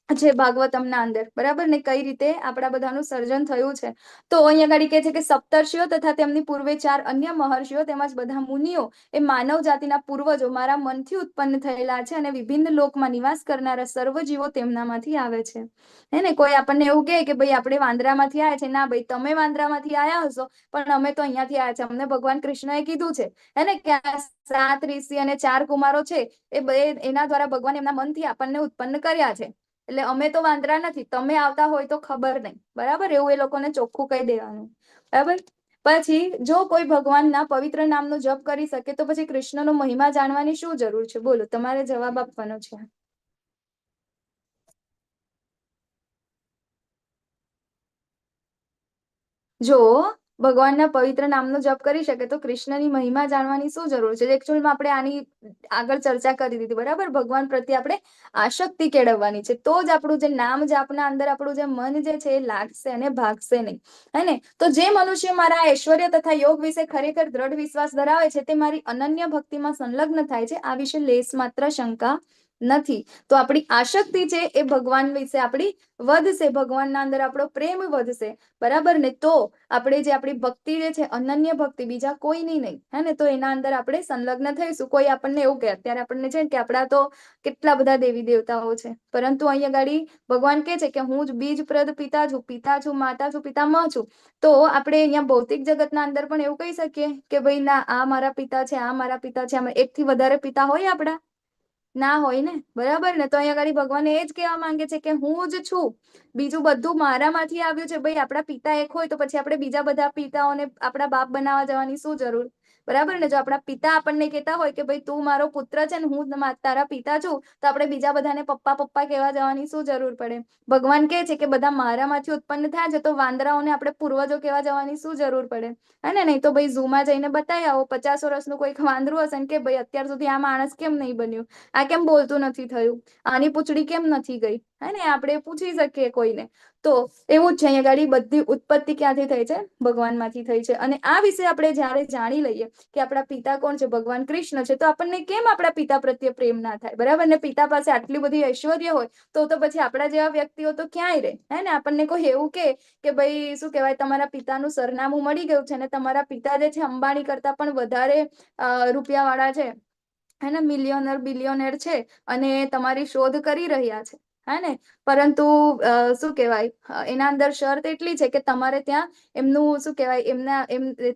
છે ભાગવતમના અંદર, બરાબર ને? કઈ રીતે આપણા બધાનું સર્જન થયું છે. તો અહીંયા ગાડી કહે છે કે સપ્તર્ષિઓ તથા તેમની પૂર્વે 4 અન્ય મહર્ષિઓ તેમજ બધા મુનિઓ એ માનવ જાતિના પૂર્વજો મારા મનથી ઉત્પન્ન થયેલા છે, અને વિભિન્ન લોકમાં નિવાસ કરનારા સર્વ જીવો તેમનામાંથી આવે છે, હે ને? કોઈ આપણને એવું કહે કે ભાઈ આપણે વાંદરામાંથી આવ્યા છે, ના ભાઈ, તમે વાંદરામાંથી આવ્યા હશો, પણ અમે તો અહીંયાથી આવ્યા છે. અમને ભગવાન કૃષ્ણએ કીધું છે, હે ને, કે 7 ઋષિ અને 4 કુમારો છે, એના દ્વારા ભગવાન એમના મનથી આપણને ઉત્પન્ન કર્યા છે. એટલે અમે તો વાંદરા નથી, તમે આવતા હોય તો ખબર નહીં, બરાબર? એવું એ લોકોને ચોખ્ખું કહી દેવાનું, બરાબર? પછી જો કોઈ ભગવાનના પવિત્ર નામનો જપ કરી શકે તો પછી કૃષ્ણનો મહિમા જાણવાની શું જરૂર છે? બોલો, તમારે જવાબ આપવાનો છે. જો ભગવાનના પવિત્ર નામનો જપ કરી શકે તો કૃષ્ણની મહિમા જાણવાની શું જરૂર છે? એકચ્યુઅલમાં આપણે આની આગળ ચર્ચા કરી દીધી, બરાબર? ભગવાન પ્રત્યે આપણે આસક્તિ કેળવવાની છે, તો જ આપણું જે નામ જાપના અંદર આપણું જે મન જે છે એ લાગશે અને ભાગશે નહીં, હે ને? તો જે મનુષ્ય મારા ઐશ્વર્ય તથા યોગ વિશે ખરેખર દ્રઢ વિશ્વાસ ધરાવે છે, તે મારી અનન્ય ભક્તિમાં સંલગ્ન થાય છે. આ વિશે લેશ માત્ર શંકા નથી. તો આપણી આસક્તિ છે એ ભગવાન વિશે આપણી વધશે, ભગવાનના અંદર આપણો પ્રેમ વધશે, બરાબર ને? તો આપણે જે આપણી ભક્તિ જે છે અનન્ય ભક્તિ, બીજા કોઈની નહીં, હે ને, તો એના અંદર આપણે સંલગ્ન થઈશું. કોઈ આપણને એવું કહે, અત્યારે આપણને છે કે આપણા તો કેટલા બધા દેવી દેવતાઓ છે, પરંતુ અહીંયા ગાડી ભગવાન કહે છે કે હું જ બીજ પ્રદ પિતા છું, પિતા છું, માતા છું, પિતામહ છું. તો આપણે અહીંયા ભૌતિક જગતના અંદર પણ એવું કહી શકીએ કે ભાઈ ના, આ મારા પિતા છે, આ મારા પિતા છે. આમાં એકથી વધારે પિતા હોય આપણા? ના હોય ને, બરાબર ને? તો અહીંયા આગળ ભગવાન એ જ કહેવા માંગે છે કે હું જ છું, બીજું બધું મારામાંથી આવ્યું છે. ભાઈ આપણા પિતા એક હોય તો પછી આપણે બીજા બધા પિતાઓને આપણા બાપ બનાવવા જવાની શું જરૂર? બરાબર ને? જો આપણા પિતા આપણને કહેતા હોય કે ભાઈ તું મારો પુત્ર છે ને હું તારા પિતા છું, તો આપણે બીજા બધાને પપ્પા પપ્પા કહેવા જવાની શું જરૂર પડે? ભગવાન કહે છે કે બધા મારામાંથી ઉત્પન્ન થયા છે, તો વાંદરાઓને આપણે પૂર્વજો કહેવા જવાની શું જરૂર પડે? હે ને? નહીં તો ભાઈ ઝૂમાં જઈને બતાવી આવો, 50 વર્ષનું કોઈક વાંદરું હશે ને કે ભાઈ અત્યાર સુધી આ માણસ કેમ નહીં બન્યું, આ કેમ બોલતું નથી થયું, આની પૂંછડી કેમ નથી ગઈ, હે ને? આપણે પૂછી શકીએ કોઈને. તો એવું જ છે, અહીંયા ગાડી બધી ઉત્પત્તિ ક્યાંથી થઈ છે? ભગવાનમાંથી થઈ છે. અને આ વિશે આપણે જ્યારે જાણી લઈએ કે આપણા પિતા કોણ છે, ભગવાન કૃષ્ણ છે, તો આપણને કેમ આપણા પિતા પ્રત્યે પ્રેમ ના થાય? બરાબર ને? પિતા પાસે આટલી બધી ઐશ્વર્ય હોય તો પછી આપણા જેવા વ્યક્તિઓ તો ક્યાંય રહે, હે ને? આપણને કોઈ એવું કે ભાઈ શું કહેવાય, તમારા પિતાનું સરનામું મળી ગયું છે ને તમારા પિતા જે છે અંબાણી કરતા પણ વધારે રૂપિયાવાળા છે, હે ને, મિલિયોનર બિલિયોનર છે, અને તમારી શોધ કરી રહ્યા છે, હે ને? પરંતુ શું કહેવાય, એના અંદર શરત એટલી છે કે તમારે ત્યાં એમનું શું કહેવાય,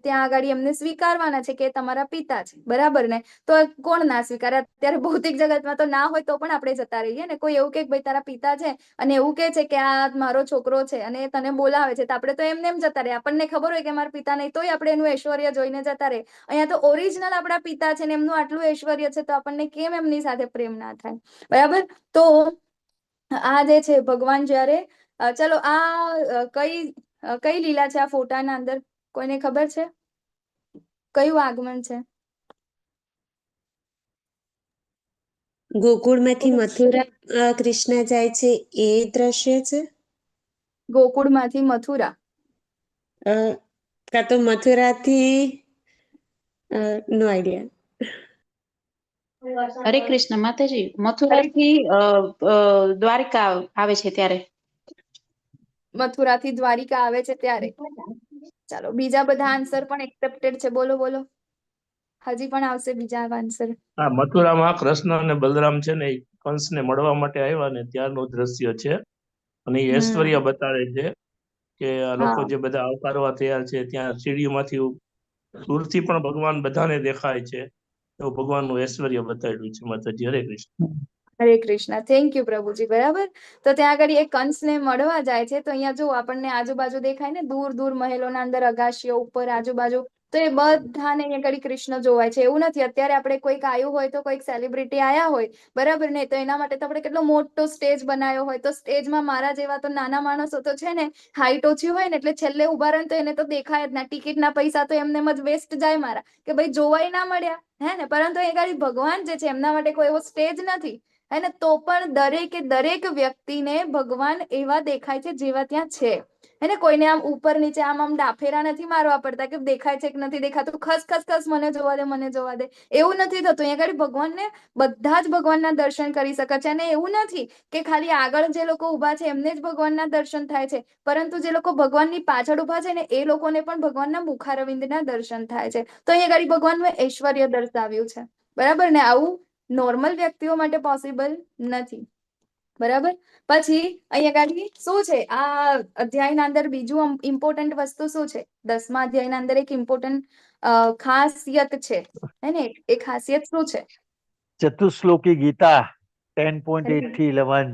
ત્યાં આગળ એમને સ્વીકારવાના છે કે તમારા પિતા છે, બરાબર ને? તો કોણ ના સ્વીકારે? અત્યારે ભૌતિક જગતમાં તો ના હોય તો પણ આપણે જતા રહીએ ને. કોઈ એવું કે ભાઈ તારા પિતા છે અને એવું કે છે કે આ મારો છોકરો છે અને તને બોલાવે છે, તો આપણે તો એમને એમ જતા રહીએ. આપણને ખબર હોય કે મારા પિતા નહીં, તોય આપણે એનું ઐશ્વર્ય જોઈને જતા રહીએ. અહીંયા તો ઓરિજિનલ આપણા પિતા છે ને એમનું આટલું ઐશ્વર્ય છે, તો આપણને કેમ એમની સાથે પ્રેમ ના થાય? બરાબર? તો આ જે છે ભગવાન જ્યારે ચલો આ કઈ લીલા છે આ ફોટાના અંદર? કોઈને ખબર છે કયું આગમન છે? ગોકુળમાંથી મથુરા કૃષ્ણ જાય છે એ દ્રશ્ય છે. ગોકુળમાંથી મથુરા, કાં તો મથુરાથી નો આઈડિયા. હરે કૃષ્ણ માતાજી, મથુરાથી દ્વારિકા આવે છે ત્યારે. મથુરાથી દ્વારિકા આવે છે ત્યારે. ચાલો, બીજા બધા આન્સર પણ એક્સેપ્ટેડ છે. બોલો બોલો, હજી પણ આવશે બીજા આન્સર. હા, મથુરામાં કૃષ્ણ અને બલરામ છે ને, કંસને મળવા માટે આવ્યા ને ત્યારનું દ્રશ્ય છે. અને એ ઐશ્વર્ય બતાવે છે કે આ લોકો જે બધા આવકારવા તૈયાર છે, ત્યાં સીડીમાંથી દૂરથી પણ ભગવાન બધાને દેખાય છે. એવું ભગવાનનું ઐશ્વર્ય બતાવ્યું છે. માતાજી, હરે કૃષ્ણ. હરે કૃષ્ણ. થેન્ક યુ પ્રભુજી. બરાબર. તો ત્યાં આગળ એ કંસને મળવા જાય છે, તો અહીંયા જો આપણને આજુબાજુ દેખાય ને, દૂર દૂર મહેલોના અંદર અગાશીઓ ઉપર આજુબાજુ, તો એ બધાને અહીંયા આગળ કૃષ્ણ જોવાય છે. એવું નથી અત્યારે આપણે કોઈક આવ્યું હોય તો કોઈક સેલિબ્રિટી આયા હોય, બરાબર ને, તો એના માટે તો આપણે કેટલો મોટો સ્ટેજ બનાવ્યો હોય, તો સ્ટેજમાં મારા જેવા તો નાના માણસો તો છે ને, હાઈટ ઓછી હોય ને એટલે છેલ્લે ઉભા રહે તો એને તો દેખાય જ ના. ટિકિટના પૈસા તો એમને જ વેસ્ટ જાય મારા, કે ભાઈ જોવાય ના મળ્યા, હે ને? પરંતુ એ ગાડી ભગવાન જે છે એમના માટે કોઈ એવો સ્ટેજ નથી, હે ને? તો પણ દરેક વ્યક્તિને ભગવાન એવા દેખાય છે જેવા ત્યાં છે, હે ને? કોઈને આમ ઉપર નીચે આમ ડાફેરા નથી મારવા પડતા કે દેખાય છે કે નથી દેખાતું, ખસ મને જોવા દે, મને જોવા દે, એવું નથી થતું. અહીંયા આગળ ભગવાનને બધા જ ભગવાનના દર્શન કરી શકે છે. અને એવું નથી કે ખાલી આગળ જે લોકો ઉભા છે એમને જ ભગવાનના દર્શન થાય છે, પરંતુ જે લોકો ભગવાનની પાછળ ઉભા છે ને એ લોકોને પણ ભગવાનના મુખારવિંદના દર્શન થાય છે. તો અહીંયા આગળ ભગવાનનું ઐશ્વર્ય દર્શાવ્યું છે, બરાબર ને? આવું નોર્મલ વ્યક્તિઓ માટે પોસિબલ નથી, બરાબર. પછી અહીંયા આગળ શું છે આ અધ્યાયના અંદર? બીજું ઇમ્પોર્ટન્ટ વસ્તુ શું છે? 10મા અધ્યાયના અંદર એક ઇમ્પોર્ટન્ટ ખાસિયત છે, હે ને? એ ખાસિયત શું છે? ચતુશ્લોકી ગીતા 10.8 થી 11.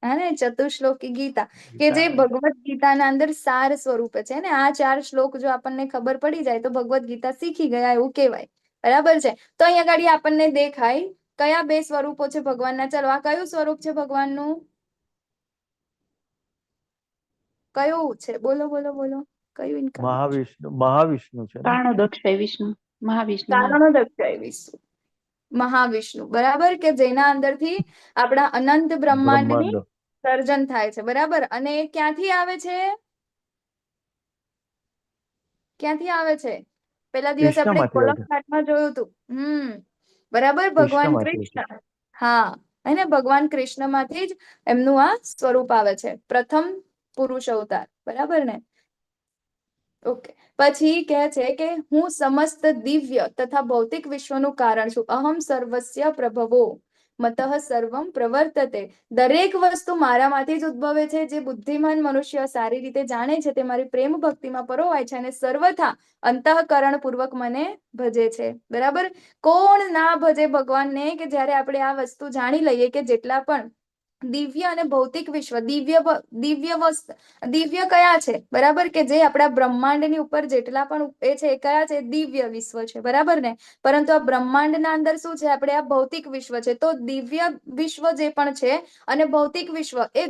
હે ને? ચતુશ્લોકી ગીતા, કે જે ભગવદ ગીતાના અંદર સાર સ્વરૂપે છે ને. આ 4 શ્લોક જો આપણને ખબર પડી જાય તો ભગવદ ગીતા શીખી ગયા એવું કહેવાય, બરાબર છે? તો અહીંયા આગળ આપણને દેખાય કયા 2 સ્વરૂપો છે ભગવાનના. ચલો, આ કયું સ્વરૂપ છે ભગવાનનું? કયું છે? બોલો બોલો બોલો, કયું ઇન્કાર્નેશન? મહાવિષ્ણુ છે ને? કારણોદક્ષય વિષ્ણુ, મહાવિષ્ણુ. કારણોદક્ષય વિષ્ણુ, મહાવિષ્ણુ, બરાબર. કે જેના અંદરથી આપણા અનંત બ્રહ્માંડની બ્રહ્માંડ. સર્જન થાય છે, બરાબર. અને ક્યાંથી આવે છે? ક્યાંથી આવે છે? પેલા દિવસે આપણે કૃષ્ણમાંથી આવે કોલમ છે. પાઠમાં જોયું હતું. બરાબર. ભગવાન કૃષ્ણમાંથી આવે છે. કૃષ્ણ, હા. હે ને ભગવાન કૃષ્ણમાંથી જ એમનું આ સ્વરૂપ આવે છે, પ્રથમ પુરુષ અવતાર, બરાબર ને? ઓકે, પછી કહે છે કે હું સમસ્ત દિવ્ય તથા ભૌતિક વિશ્વનું કારણ છું. અહમ સર્વસ્ય પ્રભવો મતઃ સર્વમ પ્રવર્તતે. દરેક વસ્તુ મારામાંથી જ ઉદ્ભવે છે. જે બુદ્ધિમાન મનુષ્ય સારી રીતે જાણે છે તે મારી પ્રેમ ભક્તિમાં પરોવાય છે અને સર્વથા અંતઃકરણ પૂર્વક મને ભજે છે. બરાબર? કોણ ના ભજે ભગવાનને કે જ્યારે આપણે આ વસ્તુ જાણી લઈએ કે જેટલા પણ દિવ્ય અને ભૌતિક વિશ્વ, દિવ્ય કયા છે? બરાબર, કે જે આપણા બ્રહ્માંડની ઉપર જેટલા પણ એ છે એ કયા છે? દિવ્ય વિશ્વ છે, બરાબર ને? પરંતુ આ બ્રહ્માંડના અંદર શું છે? આપણે આ ભૌતિક વિશ્વ છે. તો દિવ્ય વિશ્વ જે પણ છે અને ભૌતિક વિશ્વ, એ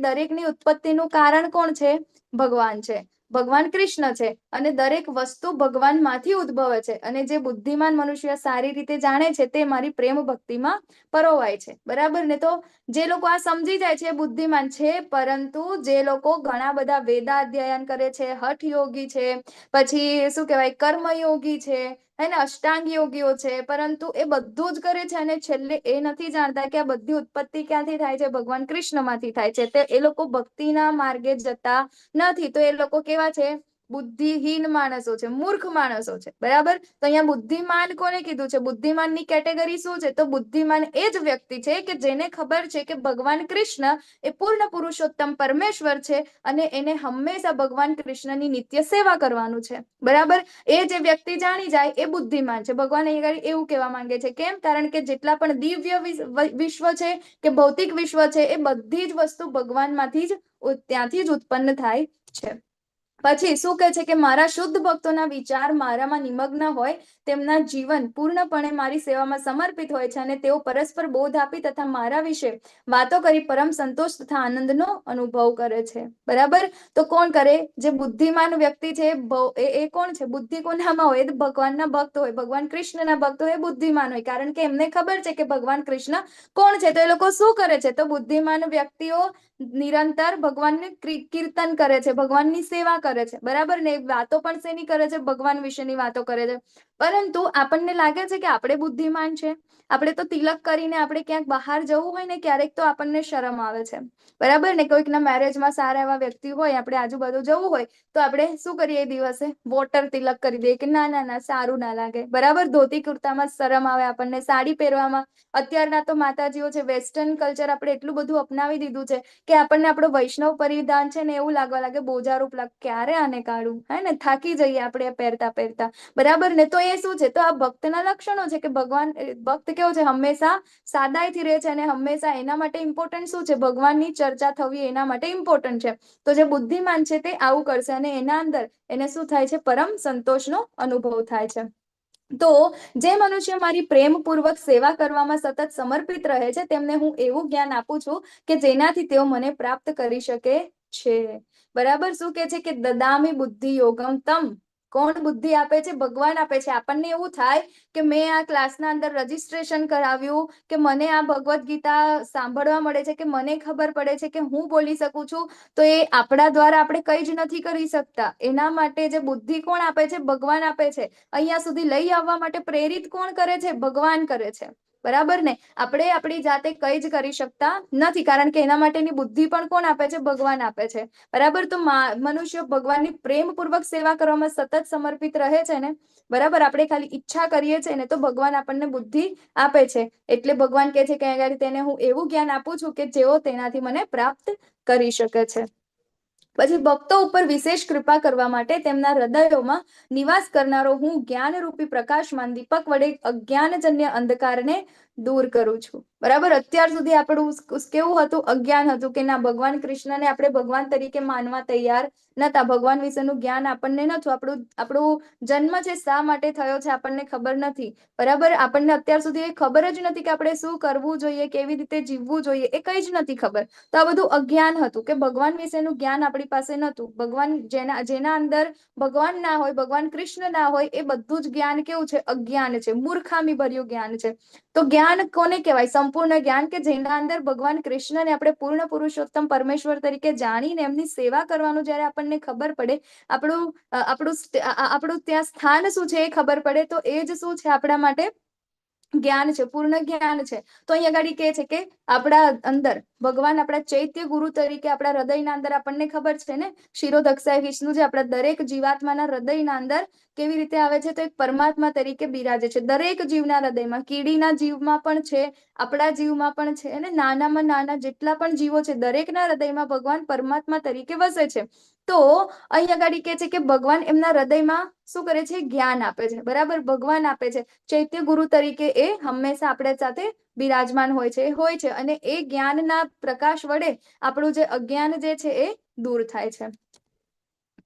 દરેકની ઉત્પત્તિનું કારણ કોણ છે? ભગવાન છે, ભગવાન કૃષ્ણ છે. અને દરેક વસ્તુ ભગવાનમાંથી ઉદ્ભવે છે. અને જે બુદ્ધિમાન મનુષ્ય સારી રીતે જાણે છે તે મારી પ્રેમ ભક્તિમાં પરોવાય છે, બરાબર ને? તો જે લોકો આ સમજી જાય છે એ બુદ્ધિમાન છે, પરંતુ જે લોકો ઘણા બધા વેદાધ્યયન કરે છે, હઠ યોગી છે, પછી શું કહેવાય, કર્મયોગી છે, હે ને, અષ્ટાંગ યોગીઓ છે, પરંતુ એ બધું જ કરે છે અને છેલ્લે એ નથી જાણતા કે આ બધી ઉત્પત્તિ ક્યાંથી થાય છે? ભગવાન કૃષ્ણમાંથી થાય છે. તે એ લોકો ભક્તિના માર્ગે જતા નથી. તો એ લોકો કેવા છે? બુદ્ધિહીન માણસો છે, મૂર્ખ માણસો છે, બરાબર? તો અહીંયા બુદ્ધિમાન કોને કીધું છે? બુદ્ધિમાનની કેટેગરી શું છે? તો બુદ્ધિમાન એ જ વ્યક્તિ છે કે જેને ખબર છે કે ભગવાન કૃષ્ણ એ પૂર્ણ પુરુષોત્તમ પરમેશ્વર છે અને એને હંમેશા ભગવાન કૃષ્ણની નિત્ય સેવા કરવાનું છે, બરાબર? એ જે વ્યક્તિ જાણી જાય એ બુદ્ધિમાન છે. ભગવાન અહીં એવું કહેવા માંગે છે. કેમ? કારણ કે જેટલા પણ દિવ્ય વિશ્વ છે કે ભૌતિક વિશ્વ છે એ બધી જ વસ્તુ ભગવાનમાંથી જ ત્યાંથી જ ઉત્પન્ન થાય છે. પછી શું કહે છે કે મારા શુદ્ધ ભક્તોના વિચાર મારામાં નિમગ્ન હોય, તેમના જીવન પૂર્ણપણે મારી સેવામાં સમર્પિત હોય છે અને તેઓ પરસ્પર બોધ આપી તથા મારા વિશે વાતો કરી પરમ સંતોષ તથા આનંદનો અનુભવ કરે છે, બરાબર? તો કોણ કરે? જે બુદ્ધિમાન વ્યક્તિ છે એ કોણ છે? બુદ્ધિ કોનામાં હોય? ભગવાનના ભક્ત હોય, ભગવાન કૃષ્ણના ભક્ત હોય, બુદ્ધિમાન હોય. કારણ કે એમને ખબર છે કે ભગવાન કૃષ્ણ કોણ છે. તો એ લોકો શું કરે છે? તો બુદ્ધિમાન વ્યક્તિઓ નિરંતર ભગવાનને કીર્તન કરે છે, ભગવાનની સેવા કરે છે, બરાબર ને? વાતો પણ શેની કરે છે? ભગવાન વિશેની વાતો કરે છે. પરંતુ આપણને લાગે છે કે આપણે બુદ્ધિમાન છે. આપણે તો તિલક કરીને આપણે ક્યાંક બહાર જવું હોય ને ક્યારેક તો આપણને શરમ આવે છે, બરાબર ને? કોઈકના મેરેજમાં સારા એવા વ્યક્તિ હોય, આપણે આજુબાજુ જવું હોય તો આપણે શું કરીએ? એ દિવસે વોટર તિલક કરી દઈએ કે ના ના ના, સારું ના લાગે, બરાબર? ધોતી કુર્તામાં શરમ આવે આપણને, સાડી પહેરવામાં. અત્યારના તો માતાજીઓ છે, વેસ્ટર્ન કલ્ચર આપણે એટલું બધું અપનાવી દીધું છે કે આપણને આપણો વૈષ્ણવ પરિધાન છે ને એવું લાગવા લાગે, બોજારૂપ લાગે. ક્યારે આને કાઢું, હે ને? થાકી જઈએ આપણે પહેરતા પહેરતા, બરાબર ને? તો એ શું છે? તો આ ભક્તના લક્ષણો છે કે ભગવાન ભક્ત કેવો છે? હંમેશા સાદાઈથી રહે છે અને હંમેશા એના માટે ઇમ્પોર્ટન્ટ શું છે? ભગવાનની ચર્ચા થવી એના માટે ઇમ્પોર્ટન્ટ છે. તો જે બુદ્ધિમાન છે તે આવું કરશે અને એના અંદર એને શું થાય છે? પરમ સંતોષનો અનુભવ થાય છે. તો જે મનુષ્ય મારી પ્રેમપૂર્વક સેવા કરવામાં સતત સમર્પિત રહે છે તેમને હું એવું જ્ઞાન આપું છું કે જેનાથી તેઓ મને પ્રાપ્ત કરી શકે છે, બરાબર? શું કે છે કે દદામી બુદ્ધિ યોગમ તમ. કોણ બુદ્ધિ આપે છે? ભગવાન આપે છે. આપણને એવું થાય કે મેં આ ક્લાસના અંદર રજીસ્ટ્રેશન કરાવ્યું, કે મને આ ભગવદ્ ગીતા સાંભળવા મળે છે, કે મને ખબર પડે છે કે હું બોલી શકું છું, તો એ આપણા દ્વારા આપણે કંઈ જ નથી કરી શકતા. એના માટે જે બુદ્ધિ કોણ આપે છે? ભગવાન આપે છે. અહીંયા સુધી લઈ આવવા માટે પ્રેરિત કોણ કરે છે? ભગવાન કરે છે, બરાબર ને? આપણે આપણી જાતે કંઈ જ કરી શકતા નથી, કારણ કે એના માટેની બુદ્ધિ પણ કોણ આપે છે? ભગવાન આપે છે, બરાબર? તો મનુષ્ય ભગવાનની પ્રેમપૂર્વક સેવા કરવામાં સતત સમર્પિત રહે છે ને, બરાબર? આપણે ખાલી ઈચ્છા કરીએ છીએ ને તો ભગવાન આપણને બુદ્ધિ આપે છે. એટલે ભગવાન કહે છે કે આગળ તેને હું એવું જ્ઞાન આપું છું કે જેઓ તેનાથી મને પ્રાપ્ત કરી શકે છે. પછી ભક્તો ઉપર વિશેષ કૃપા કરવા માટે તેમના હૃદયોમાં નિવાસ કરનારો હું જ્ઞાનરૂપી પ્રકાશમાન દીપક વડે અજ્ઞાનજન્ય અંધકારને દૂર કરું છું, બરાબર? અત્યાર સુધી આપણું કેવું હતું? અજ્ઞાન હતું કે ના, ભગવાન કૃષ્ણને આપણે ભગવાન તરીકે માનવા તૈયાર નતા. ભગવાન વિશેનું જ્ઞાન આપણને નતું. આપણું જન્મ છે શા માટે થયો છે આપણને ખબર નથી, બરાબર? આપણને અત્યાર સુધી એ ખબર જ નથી કે આપણે શું કરવું જોઈએ, કેવી રીતે જીવવું જોઈએ, એ કંઈ જ નથી ખબર. તો આ બધું અજ્ઞાન હતું કે ભગવાન વિશેનું જ્ઞાન આપણી પાસે નતું. ભગવાન જેના અંદર ભગવાન ના હોય, ભગવાન કૃષ્ણ ના હોય, એ બધું જ જ્ઞાન કેવું છે? અજ્ઞાન છે, મૂર્ખામી ભર્યું જ્ઞાન છે. તો જ્ઞાન કોને કહેવાય? સંપૂર્ણ જ્ઞાન, કે જેના અંદર ભગવાન કૃષ્ણને આપણે પૂર્ણ પુરુષોત્તમ પરમેશ્વર તરીકે જાણીને એમની સેવા કરવાનું જ્યારે આપણને ખબર પડે, આપણું ત્યાં સ્થાન શું છે એ ખબર પડે, તો એ જ શું છે? આપણા માટે જ્ઞાન છે, પૂર્ણ જ્ઞાન છે. તો અહીંયા આગળ કહે છે કે આપણા અંદર ભગવાન આપણા ચૈત્ય ગુરુ તરીકે આપણા હૃદયના અંદર આપણને ખબર છે ને ક્ષીરોદક્ષાય વિષ્ણુ જે આપણા દરેક જીવાત્માના હૃદયના અંદર કેવી રીતે આવે છે તો એક પરમાત્મા તરીકે બિરાજે છે. દરેક જીવના હૃદયમાં, કીડીના જીવમાં પણ છે, આપણા જીવમાં પણ છે, અને નાનામાં નાના જેટલા પણ જીવો છે દરેકના હૃદયમાં ભગવાન પરમાત્મા તરીકે વસે છે. તો અહીં આગળ કહે છે કે ભગવાન એમના હૃદયમાં શું કરે છે? જ્ઞાન આપે છે. બરાબર, ભગવાન આપે છે. ચૈત્ય ગુરુ તરીકે એ હંમેશા આપણે સાથે બિરાજમાન હોય છે અને એ જ્ઞાનના પ્રકાશ વડે આપણું જે અજ્ઞાન જે છે એ દૂર થાય છે.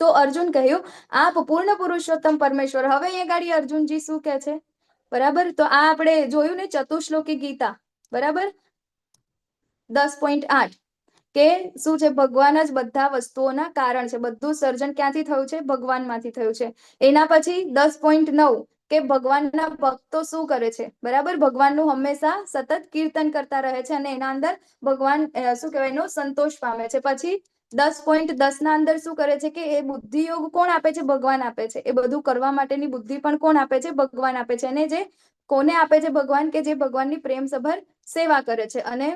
તો અર્જુન કહ્યું આપ પૂર્ણ પુરુષોત્તમ પરમેશ્વર. હવે અહીંયા ગાડી અર્જુનજી શું કહે છે? બરાબર, તો આ આપણે જોયું ને ચતુશ્લોકી ગીતા, બરાબર 10.8 કે શું છે? ભગવાન જ બધા વસ્તુઓના કારણ છે. બધું સર્જન ક્યાંથી થયું છે? ભગવાનમાંથી થયું છે. એના પછી 10.9 કે ભગવાનના ભક્તો શું કરે છે? બરાબર, ભગવાનનું હંમેશા સતત કીર્તન કરતા રહે છે અને એના અંદર ભગવાન શું કહેવાય એનો સંતોષ પામે છે. પછી 10.10 ના અંદર શું કરે છે કે એ બુદ્ધિ યોગ કોણ આપે છે? ભગવાન આપે છે. એ બધું કરવા માટેની બુદ્ધિ પણ કોણ આપે છે? ભગવાન આપે છે. અને જે કોને આપે છે? ભગવાન, કે જે ભગવાનની પ્રેમસભર સેવા કરે છે. અને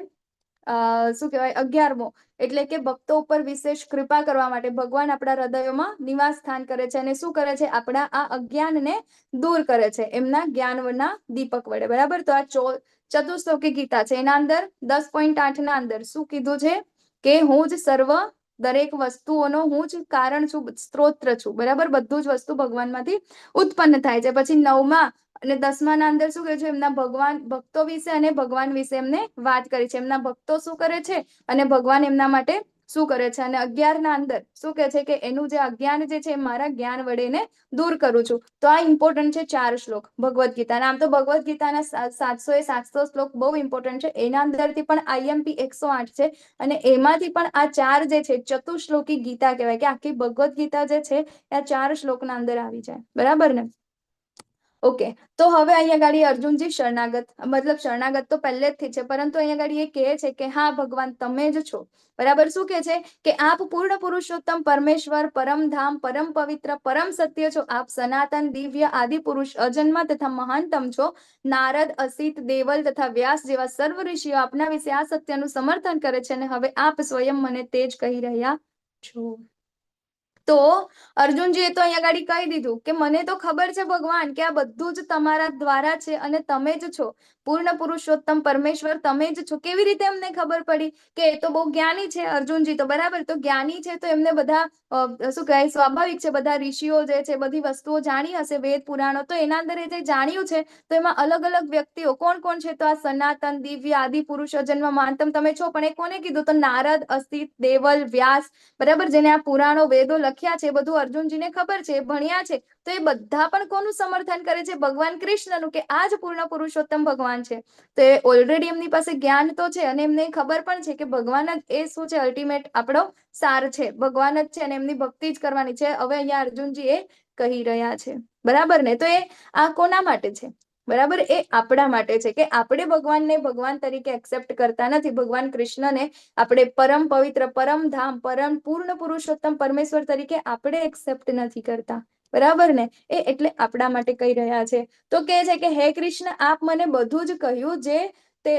શું કહેવાય 11મો એટલે કે ભક્તો ઉપર વિશેષ કૃપા કરવા માટે ભગવાન આપણા હૃદયોમાં નિવાસ સ્થાન કરે છે અને શું કરે છે? આપણા આ અજ્ઞાનને દૂર કરે છે એમના જ્ઞાનના દીપક વડે. બરાબર, તો આ ચતુશ્લોકી ગીતા છે. એના અંદર 10.8 ના અંદર શું કીધું છે કે હું જ સર્વ દરેક વસ્તુઓનો હું જ કારણ છું, સ્ત્રોત છું. બરાબર, બધું જ વસ્તુ ભગવાનમાંથી ઉત્પન્ન થાય છે. પછી 9મા અને 10મા ના અંદર શું કહે છે? એમના ભગવાન ભક્તો વિશે અને ભગવાન વિશે એમને વાત કરી છે. એમના ભક્તો શું કરે છે અને ભગવાન એમના માટે શું કરે છે. અને 11 ના અંદર શું કહે છે કે એનું જે અજ્ઞાન જે છે મારા જ્ઞાન વડે એને દૂર કરું છું. તો આ ઇમ્પોર્ટન્ટ છે 4 શ્લોક ભગવદ્ ગીતાના. આમ તો ભગવદ્ ગીતાના 700 શ્લોક બહુ ઇમ્પોર્ટન્ટ છે. એના અંદરથી પણ IMP 108 છે અને એમાંથી પણ આ 4 જે છે ચતુશ્લોકી ગીતા કહેવાય કે આખી ભગવદ્ ગીતા જે છે આ 4 શ્લોકના અંદર આવી જાય. બરાબર ને? ઓકે, તો હવે અહીંયા ગાડી અર્જુનજી શરણાગત, મતલબ શરણાગત તો પહેલેથી છે, પરંતુ અહીંયા ગાડી એ કહે છે કે હા ભગવાન તમે જ છો. બરાબર, શું કહે છે કે આપ પૂર્ણ પુરુષોત્તમ પરમેશ્વર, પરમધામ, પરમ પવિત્ર, પરમ સત્ય છો. આપ સનાતન, દિવ્ય, આદિ પુરુષ, અજન્મા તથા મહાનતમ છો. નારદ, અસિત, દેવલ તથા વ્યાસ જેવા સર્વ ઋષિઓ આપના વિશે આ સત્યનું સમર્થન કરે છે અને હવે આપ સ્વયં મને તે જ કહી રહ્યા છો. તો અર્જુનજીએ તો અહીંયા ગાડી કહી દીધું કે મને તો ખબર છે ભગવાન કે આ બધું જ તમારા દ્વારા છે અને તમે જ છો. પૂર્ણ પુરુષોત્તમ પરમેશ્વર તમે જ છો. કેવી રીતે એમને ખબર પડી? કે એ તો બહુ જ્ઞાની છે અર્જુનજી તો. બરાબર, તો જ્ઞાની છે તો એમને બધા શું કહેવાય સ્વાભાવિક છે, બધા ઋષિઓ જે છે બધી વસ્તુઓ જાણી હશે, વેદ પુરાણો. તો એના અંદર એ જે જાણ્યું છે તો એમાં અલગ અલગ વ્યક્તિઓ કોણ કોણ છે? તો આ સનાતન, દિવ્ય, આદિ પુરુષ, અજન્મ, મહાનતમ તમે છો. પણ એ કોને કીધું? તો નારદ, અસિત, દેવલ, વ્યાસ. બરાબર, જેને આ પુરાણો વેદો લખ્યા છે બધું અર્જુનજીને ખબર છે, ભણ્યા છે. તો એ બધા પણ કોનું સમર્થન કરે છે? ભગવાન કૃષ્ણનું, કે આ જ પૂર્ણ પુરુષોત્તમ ભગવાન છે. તો એ ઓલરેડી એમની પાસે જ્ઞાન તો છે અને એમને ખબર પણ છે કે ભગવાન જ એ શું છે? અલ્ટિમેટ આપણો સાર છે, ભગવાન જ છે અને એમની ભક્તિ જ કરવાની છે. હવે અહીંયા અર્જુનજી એ કહી રહ્યા છે. બરાબર ને? તો એ આ કોના માટે છે? બરાબર, એ આપણા માટે છે કે આપણે ભગવાનને ભગવાન તરીકે એક્સેપ્ટ કરતા નથી. ભગવાન કૃષ્ણને આપણે પરમ પવિત્ર, પરમ ધામ, પરમ પૂર્ણ પુરુષોત્તમ પરમેશ્વર તરીકે આપણે એક્સેપ્ટ નથી કરતા. બરાબર ને? એ એટલે આપણા માટે કહી રહ્યા છે. તો કહે છે કે હે કૃષ્ણ, આપ મને બધું જ કહ્યું, જે તે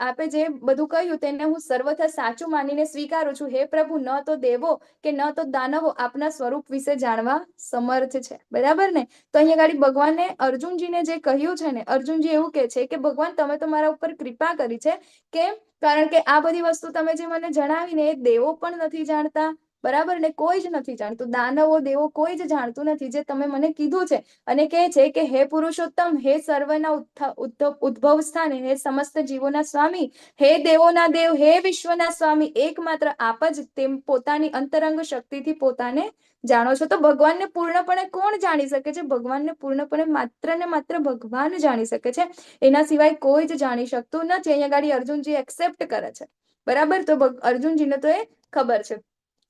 આપે જે બધું કહ્યું તેને હું સર્વથા સાચું માનીને સ્વીકારું છું. હે પ્રભુ, ન તો દેવો કે ન તો દાનવો આપના સ્વરૂપ વિશે જાણવા સમર્થ છે. બરાબર ને? તો અહીંયા ગાડી ભગવાને અર્જુનજીને જે કહ્યું છે ને, અર્જુનજી એવું કહે છે કે ભગવાન તમે તો મારા ઉપર કૃપા કરી છે. કેમ? કારણ કે આ બધી વસ્તુ તમે જે મને જણાવીને એ દેવો પણ નથી જાણતા. બરાબર ને? કોઈ જ નથી જાણતું. દાનવો, દેવો કોઈ જ જાણતું નથી જે તમે મને કીધું છે. અને કહે છે કે હે પુરુષોત્તમ, હે સર્વના ઉદ્ભવ સ્થાન, હે સમસ્ત જીવોના સ્વામી, હે દેવોના દેવ, હે વિશ્વના સ્વામી, એકમાત્ર આપ જ તેમ પોતાની અંતરંગ શક્તિથી પોતાને જાણો છો. તો ભગવાનને પૂર્ણપણે કોણ જાણી શકે છે? ભગવાનને પૂર્ણપણે માત્ર ને માત્ર ભગવાન જાણી શકે છે. એના સિવાય કોઈ જ જાણી શકતું નથી. અહીંયા ગાડી અર્જુનજી એક્સેપ્ટ કરે છે. બરાબર, તો અર્જુનજીને તો એ ખબર છે.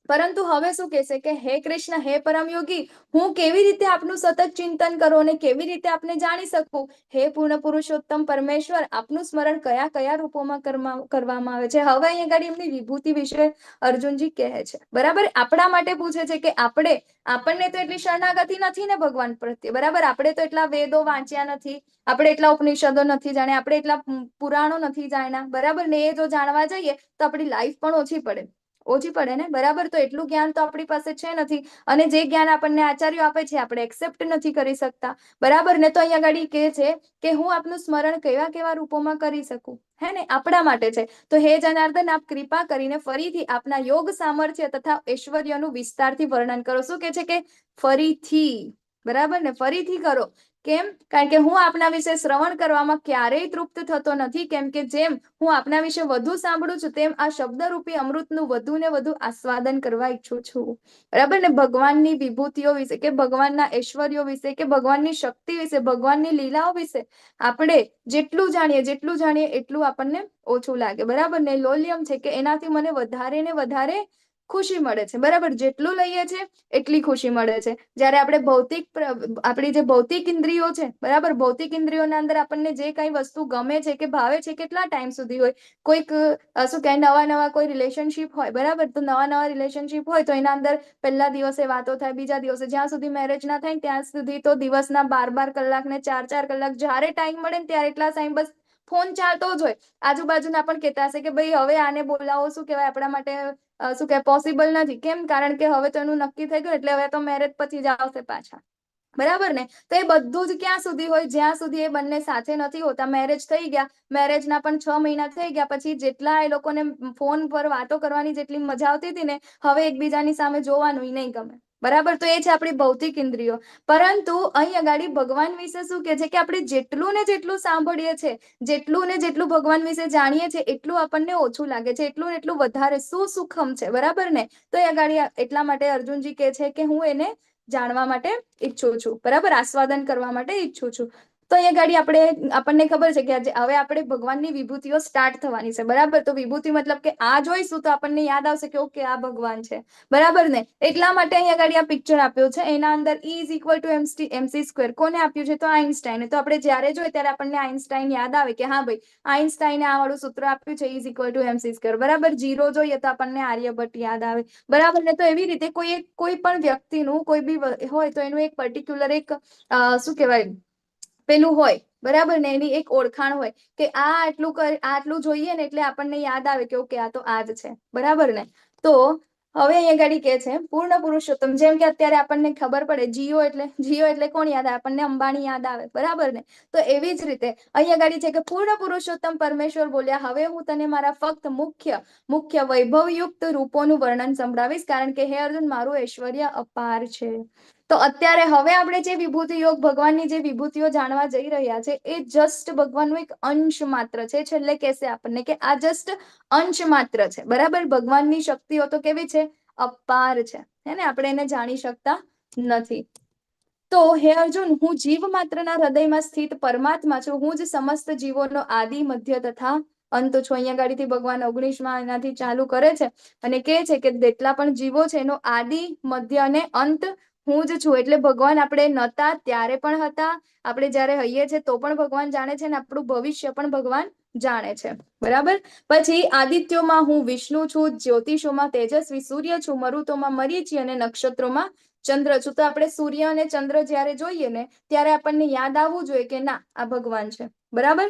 પરંતુ હવે શું કહેશે કે હે કૃષ્ણ, હે પરમયોગી, હું કેવી રીતે આપનું સતત ચિંતન કરું અને કેવી રીતે આપને જાણી શકું? હે પૂર્ણ પુરુષોત્તમ પરમેશ્વર, આપનું સ્મરણ કયા કયા રૂપોમાં કરવામાં આવે છે? હવે અહીંયા આગળ એમની વિભૂતિ વિશે અર્જુનજી કહે છે, બરાબર. આપણા માટે પૂછે છે કે આપણને તો એટલી શરણાગતિ નથી ને ભગવાન પ્રત્યે, બરાબર. આપણે તો એટલા વેદો વાંચ્યા નથી, આપણે એટલા ઉપનિષદો નથી જાણ્યા, આપણે એટલા પુરાણો નથી જાણ્યા, બરાબર ને. એ જો જાણવા જઈએ તો આપણી લાઈફ પણ ઓછી પડે ને, બરાબર. તો એટલું જ્ઞાન તો આપણી પાસે છે નથી, અને જે જ્ઞાન આપણને આચાર્યો આપે છે આપણે એક્સેપ્ટ નથી કરી શકતા, બરાબર ને. તો અહીંયા આગળ કહે છે કે હું આપનું સ્મરણ કેવા કેવા રૂપોમાં કરી શકું, હે ને, આપણા માટે છે. તો હે જનાર્દન, આપ કૃપા કરીને ફરીથી આપના યોગ સામર્થ્ય તથા ઐશ્વર્યનું વિસ્તારથી વર્ણન કરો. શું કે છે કે ફરીથી, બરાબર ને, ફરીથી કરો. કેમ? કારણ કે હું આપના વિશે શ્રવણ કરવામાં ક્યારેય તૃપ્ત થતો નથી, કેમ કે જેમ હું આપના વિશે વધુ સાંભળું છું તેમ આ શબ્દરૂપી અમૃતનું વધુ ને વધુ આસ્વાદન કરવા ઈચ્છું છું, બરાબર ને. ભગવાનની વિભૂતિઓ વિશે કે ભગવાનના ઐશ્વર્યો વિશે કે ભગવાનની શક્તિ વિશે, ભગવાનની લીલાઓ વિશે આપણે જેટલું જાણીએ એટલું આપણને ઓછું લાગે, બરાબર ને. લોલ્યમ છે કે એનાથી મને વધારે ને વધારે ખુશી મળે છે, બરાબર. જેટલું લઈએ છે એટલી ખુશી મળે છે. જ્યારે આપણી જે ભૌતિક ઇન્દ્રિયો છે, બરાબર, ભૌતિક ઇન્દ્રિયોના અંદર આપણને જે કઈ વસ્તુ ગમે છે કે ભાવે છે, કેટલા ટાઈમ સુધી હોય? કોઈક શું કહે, નવા કોઈ રિલેશનશીપ હોય, બરાબર. તો નવા રિલેશનશીપ હોય તો એના અંદર પહેલા દિવસે વાતો થાય, બીજા દિવસે, જ્યાં સુધી મેરેજ ના થાય ત્યાં સુધી તો દિવસના 12 કલાક ને 4 કલાક જ્યારે ટાઈમ મળે ને ત્યારે એટલા ટાઈમ બસ ફોન ચાલતો જ હોય. આજુબાજુના પણ કહેતા હશે કે ભાઈ હવે આને બોલાવો, શું કહેવાય, આપણા માટે શું કહેવાય, પોસિબલ નથી. કેમ? કારણ કે હવે તો એનું નક્કી થઈ ગયું, એટલે હવે તો મેરેજ પછી જ આવશે પાછા, બરાબર ને. તો એ બધું જ ક્યાં સુધી હોય? જ્યાં સુધી એ બંને સાથે નથી હોતા. મેરેજ થઈ ગયા, મેરેજના પણ 6 મહિના થઈ ગયા પછી જેટલા એ લોકોને ફોન પર વાતો કરવાની જેટલી મજા આવતી હતી ને, હવે એકબીજાની સામે જોવાનું નહીં ગમે, બરાબર. તો એ છે આપણી ભૌતિક ઇન્દ્રિયો. પરંતુ અહીં અગાડી ભગવાન વિશે શું કે છે કે આપણે જેટલું ને જેટલું સાંભળીએ છીએ, જેટલું ને જેટલું ભગવાન વિશે જાણીએ છીએ એટલું આપણને ઓછું લાગે છે, એટલું ને એટલું વધારે સુસુખમ છે, બરાબર ને. તો એ અગાડી એટલા માટે અર્જુનજી કહે છે કે હું એને જાણવા માટે ઈચ્છું છું, બરાબર, આસ્વાદન કરવા માટે ઈચ્છું છું. તો અહીંયા ગાડી આપણને ખબર છે કે હવે આપણે ભગવાનની વિભૂતિઓ સ્ટાર્ટ થવાની છે, બરાબર. તો વિભૂતિ મતલબ કે આ જોઈશું તો આપણને યાદ આવશે કે ઓકે આ ભગવાન છે, બરાબર ને. એટલા માટે અહીંયા ગાડી આ પિક્ચર આપ્યો છે. એના અંદર E=mc². કોને આપ્યું છે? તો આઈન્સ્ટાઈને. તો આપણે જ્યારે જોઈએ ત્યારે આપણને આઈન્સ્ટાઈન યાદ આવે કે હા ભાઈ આઈન્સ્ટાઈને આ વાળું સૂત્ર આપ્યું છે E=mc², બરાબર. 0 જોઈએ તો આપણને આર્યભટ્ટ યાદ આવે, બરાબર ને. તો એવી રીતે કોઈ પણ વ્યક્તિનું કોઈ બી હોય તો એનું એક પર્ટિક્યુલર એક શું કહેવાય પેલું હોય, બરાબર ને. એની એક ઓળખાણ હોય કે આટલું જોઈએ ને એટલે આપણને યાદ આવે કે ઓકે આ તો આ જ છે, બરાબર ને. તો હવે અહીંયા ગાડી કે છે પૂર્ણ પુરુષોત્તમ. જેમ કે અત્યારે આપણને ખબર પડે જીઓ એટલે કોણ યાદ આવે? આપણને અંબાણી યાદ આવે, બરાબર ને. તો એવી જ રીતે અહીંયા ગાડી છે કે પૂર્ણ પુરુષોત્તમ પરમેશ્વર બોલ્યા, હવે હું તને મારા ફક્ત મુખ્ય વૈભવયુક્ત રૂપોનું વર્ણન સંભળાવીશ, કારણ કે હે અર્જુન મારું ઐશ્વર્ય અપાર છે. તો અત્યારે હવે આપણે જે વિભૂતિ યોગ ભગવાનની જે વિભૂતિઓ જાણવા જઈ રહ્યા છે એ જસ્ટ ભગવાનનું એક અંશ માત્ર છે. છેલ્લે કહેશે આપણને કે આ જસ્ટ અંશ માત્ર છે, બરાબર. ભગવાનની શક્તિઓ તો કેવી છે? અપાર છે, હે ને. આપણે એને જાણી શકતા નથી. તો હે અર્જુન, હું જીવ માત્રના હૃદયમાં સ્થિત પરમાત્મા છું. હું જ સમસ્ત જીવોનો આદિ, મધ્ય તથા અંત છું. અહીંયા ગાડીથી ભગવાન 19માં એનાથી ચાલુ કરે છે અને કહે છે કે જેટલા પણ જીવો છે એનો આદિ, મધ્ય અને અંત હું જ છું. એટલે ભગવાન આપણે નહોતા ત્યારે પણ હતા, આપણે જ્યારે હઈએ છીએ તો પણ ભગવાન જાણે છે, અને આપણું ભવિષ્ય પણ ભગવાન જાણે છે, બરાબર. પછી આદિત્યોમાં હું વિષ્ણુ છું, જ્યોતિષોમાં તેજસ્વી સૂર્ય છું, મરુતોમાં મરીચી અને નક્ષત્રોમાં ચંદ્ર છું. તો આપણે સૂર્ય અને ચંદ્ર જ્યારે જોઈએ ને ત્યારે આપણને યાદ આવવું જોઈએ કે ના આ ભગવાન છે, બરાબર.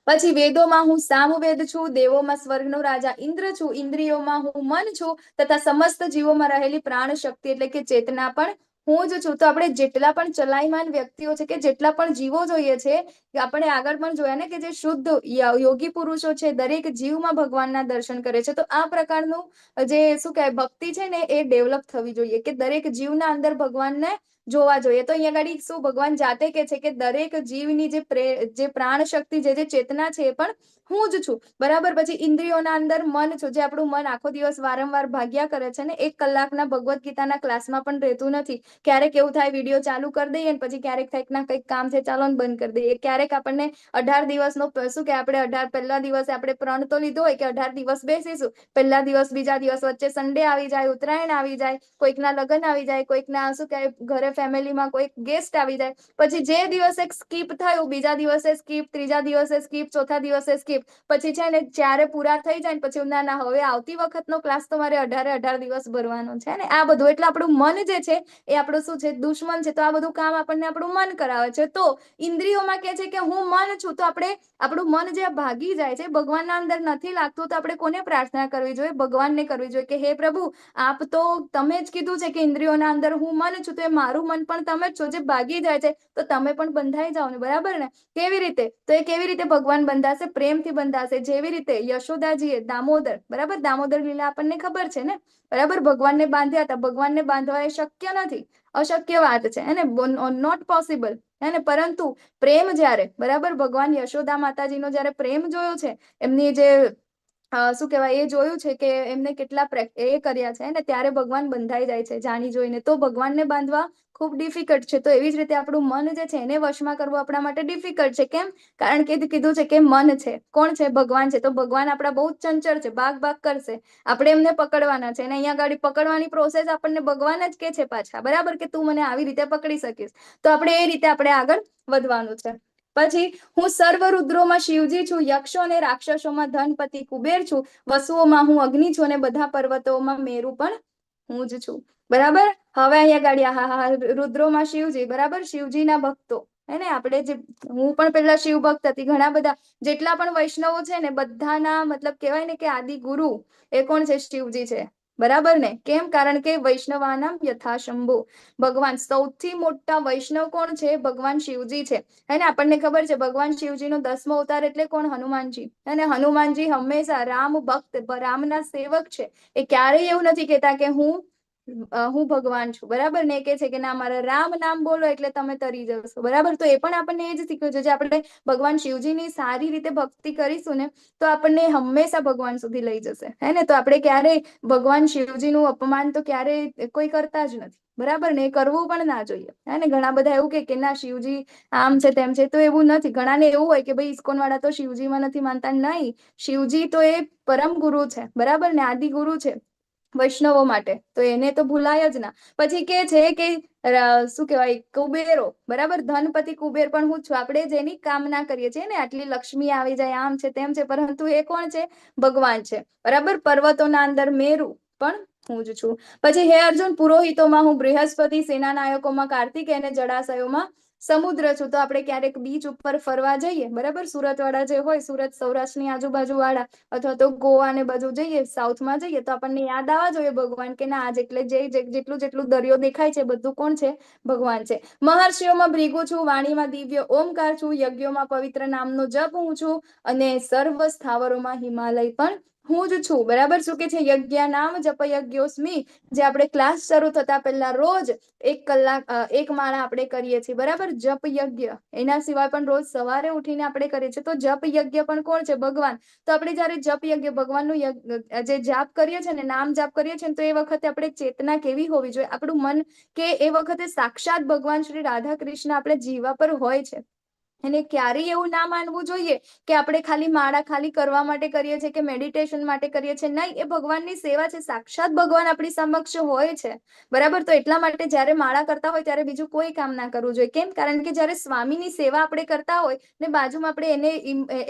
પછી વેદોમાં હું સામવેદ છું, દેવોમાં સ્વર્ગનો રાજા ઇન્દ્ર છું, ઇન્દ્રિયોમાં હું મન છું તથા સમસ્ત જીવોમાં રહેલી પ્રાણ શક્તિ એટલે કે ચેતના પણ હું જ છું. તો આપણે જેટલા પણ ચલાયમાન વ્યક્તિઓ છે કે જેટલા પણ જીવો જોઈએ છે, આપણે આગળ પણ જોયા ને કે જે શુદ્ધ યોગી પુરુષો છે દરેક જીવમાં ભગવાનના દર્શન કરે છે. તો આ પ્રકારનું જે શું કહેવાય ભક્તિ છે ને એ ડેવલપ થવી જોઈએ કે દરેક જીવના અંદર ભગવાનને જોવા જોઈએ. તો અહીંયા આગળ શું ભગવાન જાતે કે છે કે દરેક જીવની જે પ્રાણ શક્તિ જે ચેતના છે એ પણ હું જ છું, બરાબર. પછી ઇન્દ્રિયોના અંદર મન છું, જે આપણું મન આખો દિવસ વારંવાર ભાગ્યા કરે છે ને 1 કલાકના ભગવદ્ ગીતાના ક્લાસમાં પણ રહેતું નથી ક્યારેક એવું થાય વિડીયો ચાલુ કરી દઈએ ને પછી ક્યારેક થાય ના કંઈક કામ છે ચાલો ને બંધ કરી દઈએ. ક્યારેક આપણને 18 દિવસનો શું કે આપણે 18 પહેલા દિવસે આપણે પ્રણ તો લીધો હોય કે 18 દિવસ બેસીશું. પહેલા દિવસ બીજા દિવસ વચ્ચે સન્ડે આવી જાય, ઉત્તરાયણ આવી જાય, કોઈકના લગ્ન આવી જાય, કોઈકના શું કે ઘરે ફેમિલીમાં કોઈક ગેસ્ટ આવી જાય, પછી જે દિવસે સ્કીપ થયું બીજા દિવસે સ્કીપ, ત્રીજા દિવસે સ્કીપ, ચોથા દિવસે સ્કીપ, પછી છે ને જ્યારે પૂરા થઈ જાય ને પછી ના હવે આવતી વખતનો ક્લાસ તો મારે 18 દિવસ ભરવાનો છે ને આ બધું. એટલે આપણું મન જે છે એ આપણું શું છે દુશ્મન છે. તો આ બધું કામ આપણને આપણું મન કરાવે છે. તો ઇન્દ્રિયોમાં કે છે કે હું મન છું, તો આપણે આપણું મન જે ભાગી જાય છે ભગવાનના અંદર નથી લાગતું, તો આપણે કોને પ્રાર્થના કરવી જોઈએ? ભગવાનને કરવી જોઈએ કે હે પ્રભુ આપ તો તમે જ કીધું છે કે ઇન્દ્રિયોના અંદર હું મન છું, તો એ મારું મન પણ તમે જ છો, જે ભાગી જાય છે તો તમે પણ બંધાઈ જાઓ ને, બરાબર ને? કેવી રીતે? તો એ કેવી રીતે ભગવાન બંધાશે? પ્રેમથી બંધાશે. જેવી રીતે યશોદાજીએ દામોદર, બરાબર, દામોદર લીલા આપણને ખબર છે ને, બરાબર, ભગવાનને બાંધ્યા હતા. ભગવાનને બાંધવા એ શક્ય નથી, અશક્ય વાત છે એને, નોટ પોસિબલ એને. પરંતુ પ્રેમ જ્યારે, બરાબર, ભગવાન યશોદા માતાજીનો જ્યારે પ્રેમ જોયો છે, એમની જે શું કહેવાય એ જોયું છે કે એમને કેટલા એ કર્યા છે ને, ત્યારે ભગવાન બંધાઈ જાય છે જાણી જોઈને. તો ભગવાનને બાંધવા ખૂબ ડિફિકલ્ટ છે. તો એવી જ રીતે આપણું મન જે છે એને વશમાં કરવું આપણા માટે ડિફિકલ્ટ છે. કેમ? કારણ કે કીધું છે કે મન છે. કોણ છે? ભગવાન છે. તો ભગવાન આપણા બહુ જ ચંચળ છે, ભાગ કરશે. આપણે એમને પકડવાના છે અને અહીંયા ગાડી પકડવાની પ્રોસેસ આપણને ભગવાન જ કે છે પાછા, બરાબર, કે તું મને આવી રીતે પકડી શકીશ. તો આપણે એ રીતે આપણે આગળ વધવાનું છે. પછી હું સર્વ રુદ્રોમાં શિવજી છું, યક્ષો અને રાક્ષસોમાં ધનપતિ કુબેર છું, વસુઓમાં હું અગ્નિ છું અને બધા પર્વતોમાં મેરુ પણ હું જ છું, બરાબર. હવે અહીંયા ગાડી રુદ્રોમાં શિવજી, બરાબર, શિવજીના ભક્તો હે ને. આપણે જે હું પણ પેલા શિવ ભક્ત હતી. ઘણા બધા જેટલા પણ વૈષ્ણવો છે ને બધાના મતલબ કહેવાય ને કે આદિ ગુરુ એ કોણ છે? શિવજી છે, બરાબર ને? કેમ? કારણ કે વૈષ્ણવાનામ યથાશંભુ, ભગવાન સૌથી મોટા વૈષ્ણવ કોણ છે? ભગવાન શિવજી છે, હે ને. આપણને ખબર છે ભગવાન શિવજીનો 10મો અવતાર એટલે કોણ? હનુમાનજી. અને હનુમાનજી હંમેશા રામ ભક્ત, રામના સેવક છે. એ ક્યારેય એવું નથી કહેતા કે હું ભગવાન છું, બરાબર ને? કે છે કે ના મારા રામ નામ બોલો એટલે તમે તરી જશો, બરાબર. તો એ પણ આપણને એ જ શીખ્યું છે. જે આપણે ભગવાન શિવજીની સારી રીતે ભક્તિ કરીશું ને તો આપણને હંમેશા ભગવાન સુધી લઈ જશે, હે ને. તો આપણે ક્યારેય ભગવાન શિવજીનું અપમાન તો ક્યારેય કોઈ કરતા જ નથી, બરાબર ને? એ કરવું પણ ના જોઈએ, હે ને. ઘણા બધા એવું કે ના શિવજી આમ છે તેમ છે, તો એવું નથી. ઘણાને એવું હોય કે ભાઈ ઇસ્કોન વાળા તો શિવજીમાં નથી માનતા. નહીં, શિવજી તો એ પરમ ગુરુ છે, બરાબર ને? આદિ ગુરુ છે વૈષ્ણવો માટે, તો એને તો ભૂલાય જ ના. પછી કે છે કે શું કહેવાય કુબેરો, બરાબર, ધનપતિ કુબેર પણ હું છું. આપણે જેની કામના કરીએ છીએ ને આટલી લક્ષ્મી આવી જાય, આમ છે તેમ છે, પરંતુ એ કોણ છે? ભગવાન છે, બરાબર. પર્વતોના અંદર મેરુ પણ હું જ છું. પછી હે અર્જુન, પુરોહિતોમાં હું બૃહસ્પતિ, સેના નાયકોમાં કાર્તિક અને જળાશયોમાં સમુદ્ર છું. તો આપણે ક્યારેક બીચ ઉપર ફરવા જઈએ, બરાબર, સુરત વાળા જે હોય, સુરત સૌરાષ્ટ્રની આજુબાજુ વાળા, અથવા તો ગોવા ને બાજુ જઈએ, સાઉથમાં જઈએ, તો આપણને યાદ આવવા જોઈએ ભગવાન કે ના જેટલું જેટલું દરિયો દેખાય છે બધું કોણ છે? ભગવાન છે. મહર્ષિઓમાં ભૃગુ છું, વાણીમાં દિવ્ય ઓમકાર છું, યજ્ઞોમાં પવિત્ર નામનો જપ હું છું અને સર્વ સ્થાવરોમાં હિમાલય પણ હું જ છું, બરાબર. શું કે છે? યજ્ઞ નામ જપ યજ્ઞોસ્મી. જે આપણે ક્લાસ શરૂ થતા પહેલા રોજ 1 કલાક 1 માળા આપણે કરીએ છીએ, બરાબર, જપ યજ્ઞ. એના સિવાય પણ રોજ સવારે ઉઠીને આપણે કરીએ છીએ. તો જપ યજ્ઞ પણ કોણ છે? ભગવાન. તો આપણે જયારે જપ યજ્ઞ ભગવાનનું જે જાપ કરીએ છીએ ને, નામ જાપ કરીએ છીએ તો એ વખતે આપણે ચેતના કેવી હોવી જોઈએ? આપણું મન કે એ વખતે સાક્ષાત ભગવાન શ્રી રાધા કૃષ્ણ આપણે જીવા પર હોય છે. અને ક્યારેય એવું ના માનવું જોઈએ કે આપણે ખાલી માળા ખાલી કરવા માટે કરીએ છીએ કે મેડિટેશન માટે કરીએ છીએ. નહીં, એ ભગવાનની સેવા છે. સાક્ષાત ભગવાન આપણી સમક્ષ હોય છે, બરાબર. તો એટલા માટે જયારે માળા કરતા હોય ત્યારે બીજું કોઈ કામ ના કરવું જોઈએ. કેમ? કારણ કે જયારે સ્વામીની સેવા આપણે કરતા હોય ને બાજુમાં આપણે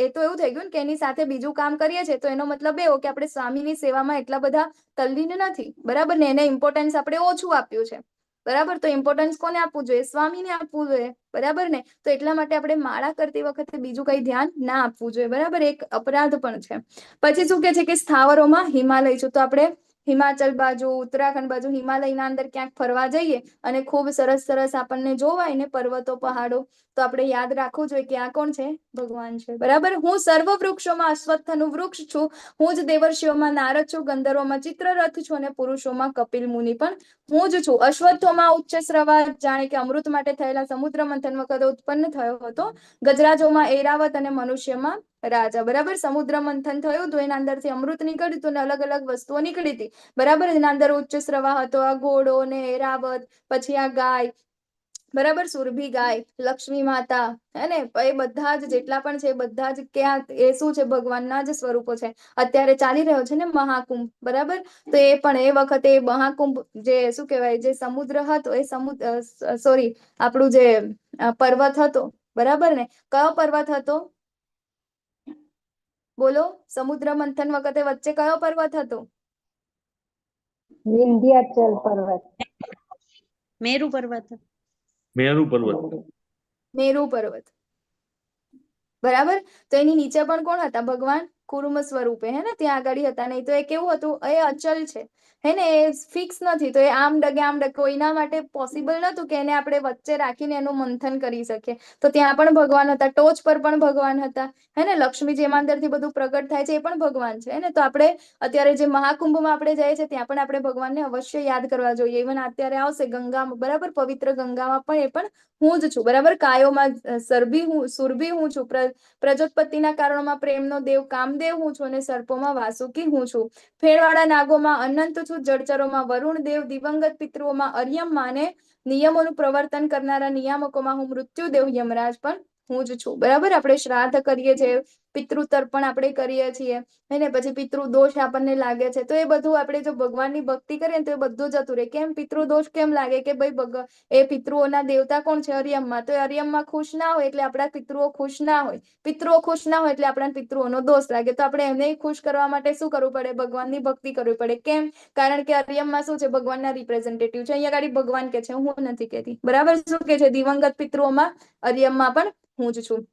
એ તો એવું થઈ ગયું ને કે એની સાથે બીજું કામ કરીએ છીએ, તો એનો મતલબ એવો કે આપણે સ્વામીની સેવામાં એટલા બધા તલ્લીન નથી, બરાબર ને? એને ઇમ્પોર્ટન્સ આપણે ઓછું આપ્યું છે, બરાબર. તો ઇમ્પોર્ટન્સ કોને આપવું જોઈએ? સ્વામીને આપવું જોઈએ, બરાબર ને? તો એટલા માટે આપણે માળા કરતી વખતે બીજું કઈ ધ્યાન ના આપવું જોઈએ, બરાબર. એક અપરાધ પણ છે. પછી શું કે છે કે સ્થાવરોમાં હિમાલય છું. તો આપણે હિમાચલ બાજુ, ઉત્તરાખંડ બાજુ, હિમાલયના અંદર ક્યાંક ફરવા જઈએ અને ખૂબ સરસ સરસ આપણને જોવાય ને પર્વતો, પહાડો, તો આપણે યાદ રાખવું જોઈએ કે આ કોણ છે? ભગવાન છે, બરાબર. હું સર્વ વૃક્ષોમાં અશ્વત્થનું વૃક્ષ છું, હું જ દેવર્ષિઓમાં નારદ છું, ગંધર્વોમાં ચિત્રરથ છું અને પુરુષોમાં કપિલ મુનિ પણ હું જ છું. અશ્વત્થોમાં ઉચ્ચ શ્રવા, જાણે કે અમૃત માટે થયેલા સમુદ્ર મંથન વખતે ઉત્પન્ન થયો હતો. ગજરાજોમાં ઐરાવત અને મનુષ્યમાં રાજા, બરાબર. સમુદ્ર મંથન થયું હતું, એના અંદરથી અમૃત નીકળ્યું હતું ને અલગ અલગ વસ્તુઓ નીકળી હતી, બરાબર. એના અંદર ઉચ્ચ સ્રવા હતો, આ ઘોડો ને એરાવત, પછી આ ગાય, બરાબર, સુરભી ગાય, લક્ષ્મી માતા, હે ને, એ બધા જ જેટલા પણ છે એ બધા જ ક્યાં એ શું છે, ભગવાનના જ સ્વરૂપો છે. અત્યારે ચાલી રહ્યો છે ને મહાકુંભ, બરાબર. તો એ પણ એ વખતે મહાકુંભ જે શું કહેવાય, જે સમુદ્ર હતો એ સોરી, આપણું જે પર્વત હતો, બરાબર ને, કયો પર્વત હતો? બોલો, સમુદ્ર મંથન વખતે વચ્ચે કયો પર્વત હતો? વિંધ્યાચલ પર્વત. મેરુ પર્વત. મેરુ પર્વત. મેરુ પર્વત, બરાબર. તો એની નીચે પણ કોણ હતા? ભગવાન કુર્મ સ્વરૂપે, હે ને, ત્યાં આગળ હતા. નહીં તો એ કેવું હતું? એ અચલ છે, હે ને, એ ફિક્સ નથી. તો એ આમ ડગે કોઈના માટે પોસિબલ નતું કે એને આપણે વચ્ચે રાખીને એનું મંથન કરી શકીએ. તો ત્યાં પણ ભગવાન હતા, ટોચ પર પણ ભગવાન હતા, હે ને. લક્ષ્મી જેમાં અંદરથી બધું પ્રગટ થાય છે એ પણ ભગવાન છે, હે ને. તો આપણે અત્યારે જે મહાકુંભમાં આપણે જઈએ છીએ ત્યાં પણ આપણે ભગવાનને અવશ્ય યાદ કરવા જોઈએ. ઇવન અત્યારે આવશે ગંગામાં, બરાબર, પવિત્ર ગંગામાં પણ એ પણ હું જ છું, બરાબર. કાયોમાં સુરભી હું છું, પ્રજોત્પત્તિના કારણોમાં પ્રેમનો દેવ કામદેવ હું છું, અને સર્પોમાં વાસુકી હું છું, ફેણવાળા નાગોમાં અનંત છું, જળચરોમાં વરુણ દેવ, દિવંગત પિતૃઓમાં અર્યમ અને નિયમોનું પ્રવર્તન કરનારા નિયામકોમાં હું મૃત્યુદેવ યમરાજ પણ હું જ છું, બરાબર. આપણે શ્રાદ્ધ કરીએ છીએ, પિતૃ તર્પણ આપણે કરીએ છીએ, એને પછી પિતૃ દોષ આપણને લાગે છે, તો એ બધું આપણે જો ભગવાનની ભક્તિ કરીએ ને તો એ બધું જતું રહે. કેમ પિતૃ દોષ કેમ લાગે? કે ભાઈ એ પિતૃઓના દેવતા કોણ છે? અરિયમમાં. તો એ અરિયમમાં ખુશ ના હોય એટલે આપણા પિતૃઓ ખુશ ના હોય, પિતૃઓ ખુશ ના હોય એટલે આપણા પિતૃઓનો દોષ લાગે. તો આપણે એમને ખુશ કરવા માટે શું કરવું પડે? ભગવાનની ભક્તિ કરવી પડે. કેમ? કારણ કે અરિયમમાં શું છે? ભગવાનના રિપ્રેઝેન્ટેટિવ છે. અહીંયા આગળ ભગવાન કે છે, હું નથી કહેતી, બરાબર. શું કે છે? દિવંગત પિતૃઓમાં અરિયમમાં પણ હું જ છું.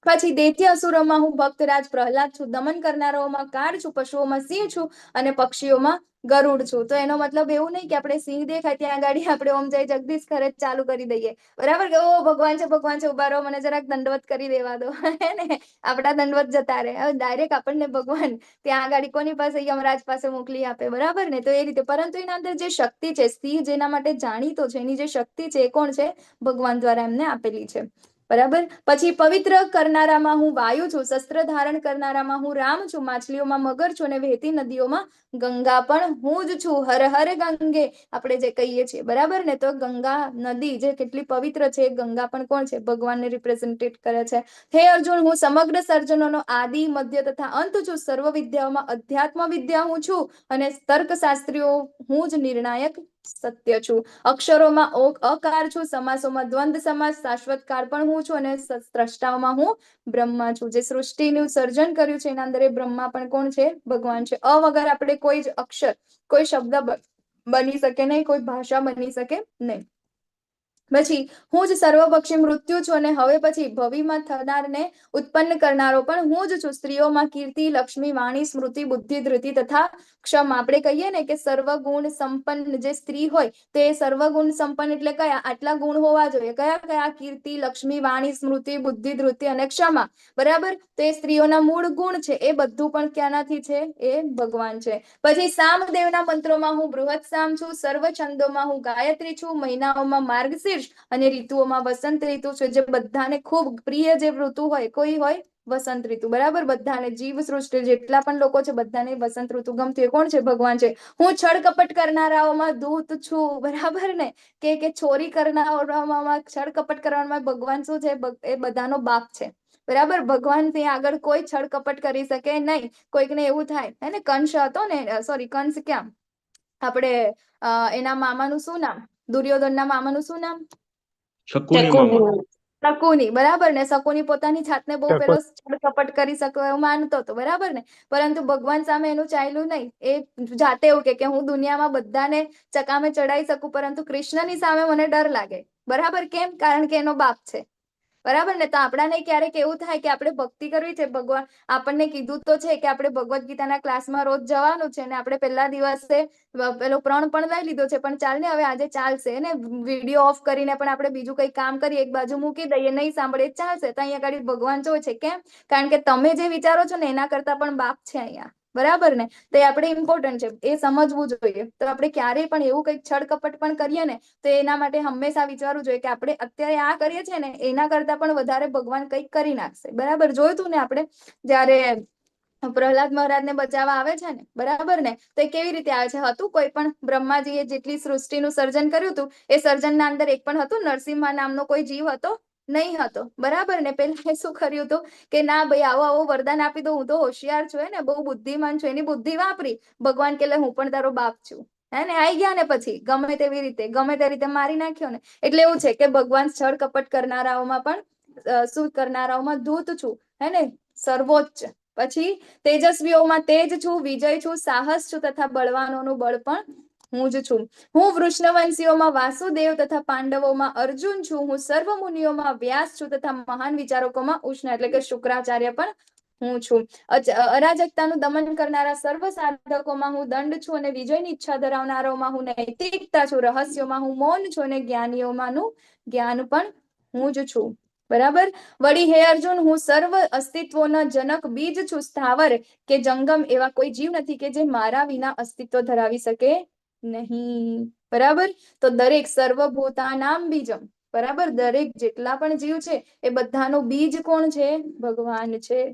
પછી દૈત્ય અસુરોમાં હું ભક્તરાજ પ્રહલાદ છું, દમન કરનારાઓમાં કાળ છું, પશુઓમાં સિંહ છું, અને પક્ષીઓમાં ગરુડ છું. તો એનો મતલબ એવું નહીં કે આપણે સિંહ દેખાય ત્યાં ગાડી આપણે ઓમ જય જગદીશ કરે ચાલુ કરી દઈએ, બરાબર, કે ઓ ભગવાન છે, ભગવાન છે, ઉભા રહો, મને જરાક દંડવત કરી દેવા દો, હે ને. આપણા દંડવત જતા રહે. હવે ડાયરેક્ટ આપણને ભગવાન ત્યાં આગળ કોની પાસે? યમરાજ પાસે મોકલી આપે, બરાબર ને. તો એ રીતે, પરંતુ એના અંદર જે શક્તિ છે, સિંહ જેના માટે જાણીતો છે, એની જે શક્તિ છે એ કોણ છે? ભગવાન દ્વારા એમને આપેલી છે, બરાબર. પછી પવિત્ર કરનારામાં હું વાયુ છું, શસ્ત્ર ધારણ કરનારામાં હું રામ છું, માછલીઓમાં મગર છું, અને વહેતી નદીઓમાં ગંગા પણ હું જ છું. હર હર ગંગે આપણે જે કહીએ છીએ, બરાબર ને. તો ગંગા નદી જે કેટલી પવિત્ર છે, ગંગા પણ કોણ છે? ભગવાનને રિપ્રેઝેન્ટેટ કરે છે. હે અર્જુન, હું સમગ્ર સર્જનોનો આદિ, મધ્ય તથા અંત છું. સર્વ વિદ્યાઓમાં અધ્યાત્મ વિદ્યા હું છું, અને તર્કશાસ્ત્રીઓ હું જ નિર્ણાયક સત્ય છું. અક્ષરોમાં અકાર છું, સમાસોમાં દ્વંદ સમાસ, શાશ્વત કાળ પણ હું છું, અને સ્રષ્ટાઓમાં હું બ્રહ્મા છું. જે સૃષ્ટિનું સર્જન કર્યું છે એના અંદર એ બ્રહ્મા પણ કોણ છે? ભગવાન છે. વગર આપણે કોઈ જ અક્ષર, કોઈ શબ્દ બની શકે નહીં, કોઈ ભાષા બની શકે નહીં. પછી હું જ સર્વપક્ષી મૃત્યુ છું, અને હવે પછી ભવિમાં થનારને ઉત્પન્ન કરનારો પણ હું જ છું. સ્ત્રીઓમાં કીર્તિ, લક્ષ્મી, વાણી, સ્મૃતિ, બુદ્ધિ, ધૃતિ તથા ક્ષમા. આપણે કહીએ ને કે સર્વગુણ સંપન્ન જે સ્ત્રી હોય તો એ સર્વગુણ સંપન્ન એટલે કયા? આટલા ગુણ હોવા જોઈએ. કયા કયા? કીર્તિ, લક્ષ્મી, વાણી, સ્મૃતિ, બુદ્ધિ, ધૃતિ અને ક્ષમા, બરાબર. તો એ સ્ત્રીઓના મૂળ ગુણ છે. એ બધું પણ ક્યાંનાથી છે? એ ભગવાન છે. પછી સામદેવના મંત્રોમાં હું બૃહદ સામ છું, સર્વ છંદોમાં હું ગાયત્રી છું, મહિનાઓમાં માર્ગશીર્ષ અને ઋતુઓમાં વસંત ઋતુ છે. જે બધાને ખૂબ પ્રિય જે ઋતુ હોય, કોઈ હોય? વસંત ઋતુ, બરાબર. બધાને, જીવ સૃષ્ટિ જેટલા પણ લોકો છે બધાને વસંત ઋતુ ગમતી હોય. કોણ છે? ભગવાન છે. હું છળ કપટ કરનારાઓમાં દૂત છું, બરાબર ને. કે ચોરી કરનારાઓમાં, છળ કપટ કરવામાં ભગવાન શું છે? એ બધાનો બાપ છે, બરાબર. ભગવાન ત્યાં આગળ કોઈ છળ કપટ કરી શકે નહીં. કોઈકને એવું થાય, હે ને. કંસ હતો ને, સોરી, કંસ ક્યાં? આપણે એના મામાનું શું નામ? દુર્યોધનના મામાનું શું નામ? શકુની મામા. શકુની, બરાબર ને. શકુની પોતાની જાતને બહુ પેલો છળ કપટ કરી શકો એવું માનતો હતો, બરાબર ને. પરંતુ ભગવાન સામે એનું ચાલ્યું નહીં. એ જાતે એવું કે હું દુનિયામાં બધાને ચકામે ચડાઈ શકું, પરંતુ કૃષ્ણની સામે મને ડર લાગે, બરાબર. કેમ? કારણ કે એનો બાપ છે, બરાબર ને. તો આપણાને ક્યારેક એવું થાય કે આપણે ભક્તિ કરવી છે, ભગવાન આપણને કીધું તો છે કે આપણે ભગવદ્ ગીતાના ક્લાસમાં રોજ જવાનું છે, અને આપણે પહેલા દિવસે પેલો પ્રણ પણ લઈ લીધો છે, પણ ચાલ ને હવે આજે ચાલશે ને, વિડીયો ઓફ કરીને પણ આપણે બીજું કઈ કામ કરીએ, એક બાજુ મૂકી દઈએ, નહીં સાંભળે ચાલશે. તો અહીંયા આગળ ભગવાન જો છે. કેમ? કારણ કે તમે જે વિચારો છો ને એના કરતા પણ બાપ છે અહીંયા, બરાબર ને? તો એ આપણે ઇમ્પોર્ટન્ટ છે, એ સમજવું જોઈએ. તો આપણે ક્યારેય પણ એવું કંઈક છળ કપટ પણ કરીએ ને તો એના માટે હંમેશા વિચારવું જોઈએ કે આપણે અત્યારે આ કરીએ છીએ ને એના કરતા પણ વધારે ભગવાન કંઈક કરી નાખશે. બરાબર? જોયું તું ને આપણે જયારે પ્રહલાદ મહારાજને બચાવવા આવે છે ને, બરાબર ને? તો એ કેવી રીતે આવે છે? હતું કોઈ પણ બ્રહ્માજીએ જેટલી સૃષ્ટિનું સર્જન કર્યું હતું એ સર્જનના અંદર એક પણ હતું નરસિંહ નામનો કોઈ જીવ હતો નહીં હતો. બરાબર ને? પેલા શું કર્યું હતું કે ના ભાઈ આવો વરદાન આપી દો, હું તો હોશિયાર છું ને, બહુ બુદ્ધિમાન છું. એની બુદ્ધિ વાપરી. ભગવાન કે હું પણ તારો બાપ છું. હે ને? આઈ ગયા ને પછી ગમે તેવી રીતે ગમે તે રીતે મારી નાખ્યો ને. એટલે એવું છે કે ભગવાન છળ કપટ કરનારાઓમાં પણ શું કરનારાઓમાં દૂત છું, હે ને? સર્વોચ્ચ. પછી તેજસ્વીઓમાં તેજ છું, વિજય છું, સાહસ છું તથા બળવાનોનું બળ પણ હું જ છું. હું વૃષ્ણવંશીઓમાં વાસુદેવ તથા પાંડવોમાં અર્જુન છું. હું સર્વ મુનિઓમાં વ્યાસ છું તથા મહાન વિચારકોમાં ઉષ્ણ એટલે કે શુક્રાચાર્ય પણ હું છું. અરાજકતાનું દમન કરનારા સર્વ સાધકોમાં હું દંડ છું અને વિજયની ઈચ્છા ધરાવનારાઓમાં હું નૈતિકતા છું. રહસ્યોમાં હું મૌન છું અને જ્ઞાનીઓમાંનું જ્ઞાન પણ હું જ છું. બરાબર? વળી હે અર્જુન, હું સર્વ અસ્તિત્વનો જનક બીજ છું. સ્થાવર કે જંગમ એવા કોઈ જીવ નથી કે જે મારા વિના અસ્તિત્વ ધરાવી શકે નહીં. બરાબર? તો દરેક સર્વભૂતાનામ બીજમ. બરાબર? દરેક જેટલા પણ જીવ છે એ બધાનું બીજ કોણ છે? ભગવાન છે.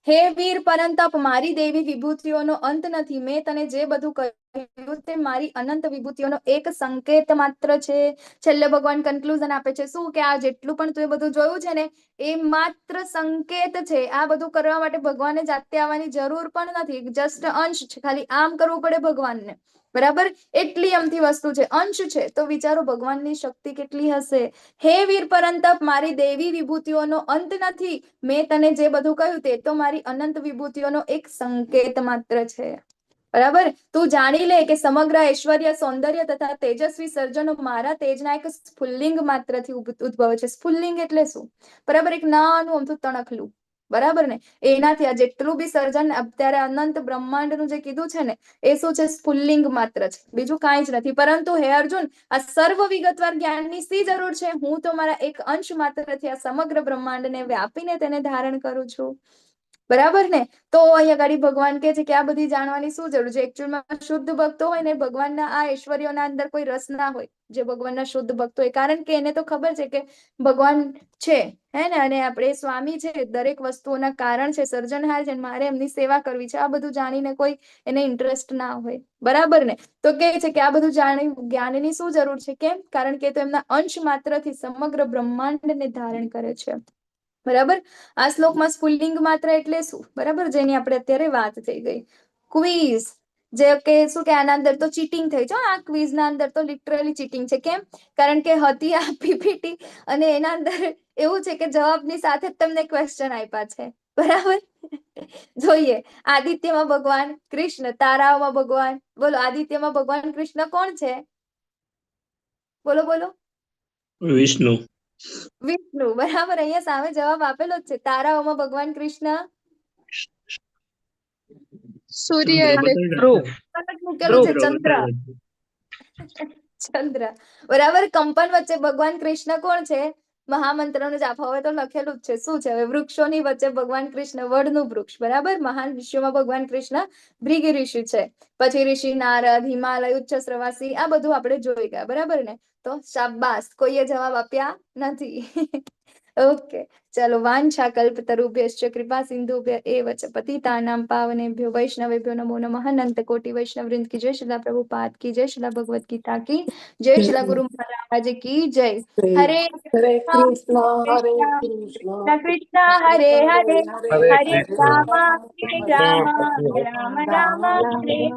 હે વીર પરંતપ, મારી દેવી વિભૂતિઓનો અંત નથી. મેં તને જે બધું કહ્યું તે મારી અનંત વિભૂતિઓનો એક સંકેત માત્ર છે. છેલ્લે ભગવાન કન્ક્લુઝન આપે છે શું કે આ જેટલું પણ તું એ બધું જોયું છે ને એ માત્ર સંકેત છે. આ બધું કરવા માટે ભગવાનને જાતે આવવાની જરૂર પણ નથી. જસ્ટ અંશ છે. ખાલી આમ કરવું પડે ભગવાનને. બરાબર? એટલી અમથી વસ્તુ છે, અંશ છે. તો વિચારો ભગવાનની શક્તિ કેટલી હશે. હે વીર પરંતપ, મારી દેવી વિભૂતિઓનો અંત નથી. મેં તને જે બધું કહ્યું તે તો મારી અનંત વિભૂતિઓનો એક સંકેત માત્ર છે. બરાબર? તું જાણી લે કે સમગ્ર ઐશ્વર્ય, સૌંદર્ય તથા તેજસ્વી સર્જનો મારા તેજના એક સ્ફુલ્લિંગ માત્રથી ઉદ્ભવે છે. સ્ફુલ્લિંગ એટલે શું? બરાબર? એક નાનું અમથું તણખલું. બરાબર ને? એનાથી આ જેટલું બી સર્જન અત્યારે અનંત બ્રહ્માંડનું જે કીધું છે ને એ શું છે? સ્ફુલ્લિંગ માત્ર છે, બીજું કાંઈ જ નથી. પરંતુ હે અર્જુન, આ સર્વ વિગતવાર જ્ઞાનની શી જરૂર છે? હું તો મારા એક અંશ માત્રથી આ સમગ્ર બ્રહ્માંડને વ્યાપીને તેને ધારણ કરું છું. બરાબર ને? તો અહીંયા ગાડી ભગવાન કહે છે કે આ બધી જાણવાની શું જરૂર છે? એકચ્યુઅલમાં શુદ્ધ ભક્તો હોય ને ભગવાનના આ ઐશ્વર્યોના અંદર કોઈ રસ ના હોય, જે ભગવાનના શુદ્ધ ભક્તો હોય. કારણ કે એને તો ખબર છે કે ભગવાન છે, હે ને? અને આપણે સ્વામી છે, દરેક વસ્તુઓના કારણ છે, સર્જનહાર છે, મારે એમની સેવા કરવી છે. આ બધું જાણીને કોઈ એને ઇન્ટરેસ્ટ ના હોય. બરાબર ને? તો કહે છે કે આ બધું જ્ઞાનની શું જરૂર છે? કેમ? કારણ કે તો એમના અંશ માત્રથી સમગ્ર બ્રહ્માંડને ધારણ કરે છે. બરાબર? આ શ્લોકમાં સ્ફુલ્લિંગ માત્ર એટલે શું? બરાબર? જેની આપણે અત્યારે વાત થઈ ગઈ. ક્વિઝ જે કે શું કે આના અંદર તો ચીટિંગ થઈ છે. આ ક્વિઝના અંદર તો લિટરલી ચીટિંગ છે. કેમ? કારણ કે હતી આ પીપીટી અને એના અંદર એવું છે કે જવાબની સાથે જ તમને ક્વેશ્ચન આપ્યા છે. બરાબર? જોઈએ. આદિત્યમાં ભગવાન કૃષ્ણ, તારાઓમાં ભગવાન. બોલો, આદિત્યમાં ભગવાન કૃષ્ણ કોણ છે? બોલો બોલો. વિષ્ણુ. વિષ્ણુ. બરાબર? અહીંયા સામે જવાબ આપેલો જ છે. તારાઓમાં ભગવાન કૃષ્ણ સૂર્ય ચંદ્ર એટલે બતાવ્યા મૂકેલું છે. ચંદ્ર. બતાવ્યા. ચંદ્ર. બરાબર? કંપન વચ્ચે ભગવાન કૃષ્ણ કોણ છે? મહામંત્રનો જાપ. હવે તો લખેલું જ છે. શું છે? હવે વૃક્ષોની વચ્ચે ભગવાન કૃષ્ણ વડનું વૃક્ષ. બરાબર? મહાન ઋષિઓમાં ભગવાન કૃષ્ણ ભૃગુ ઋષિ છે. પછી ઋષિ નારદ, હિમાલય, ઉચ્ચશ્રવાસી, આ બધું આપણે જોઈ ગયા. બરાબર ને? તો શાબાશ, કોઈએ જવાબ આપ્યા નથી. ઓકે, ચલો. વાંછા કલ્પતરુભ્યશ્ચ કૃપા સિંધુભ્ય એવ ચ પતિતાનાં પાવનેભ્યો વૈષ્ણવેભ્યો નમો નમઃ. અનંત કોટિ વૈષ્ણવ વૃંદ की जय, श्रीला प्रभुपाद की जय, श्रीला भगवत गीता की जय, श्रीला गुरु महाराज की जय. हरे हरे कृष्णा हरे कृष्णा कृष्णा कृष्णा हरे हरे, हरे हरे हरे राम हरे हरे राम राम, राम राम राम हरे राम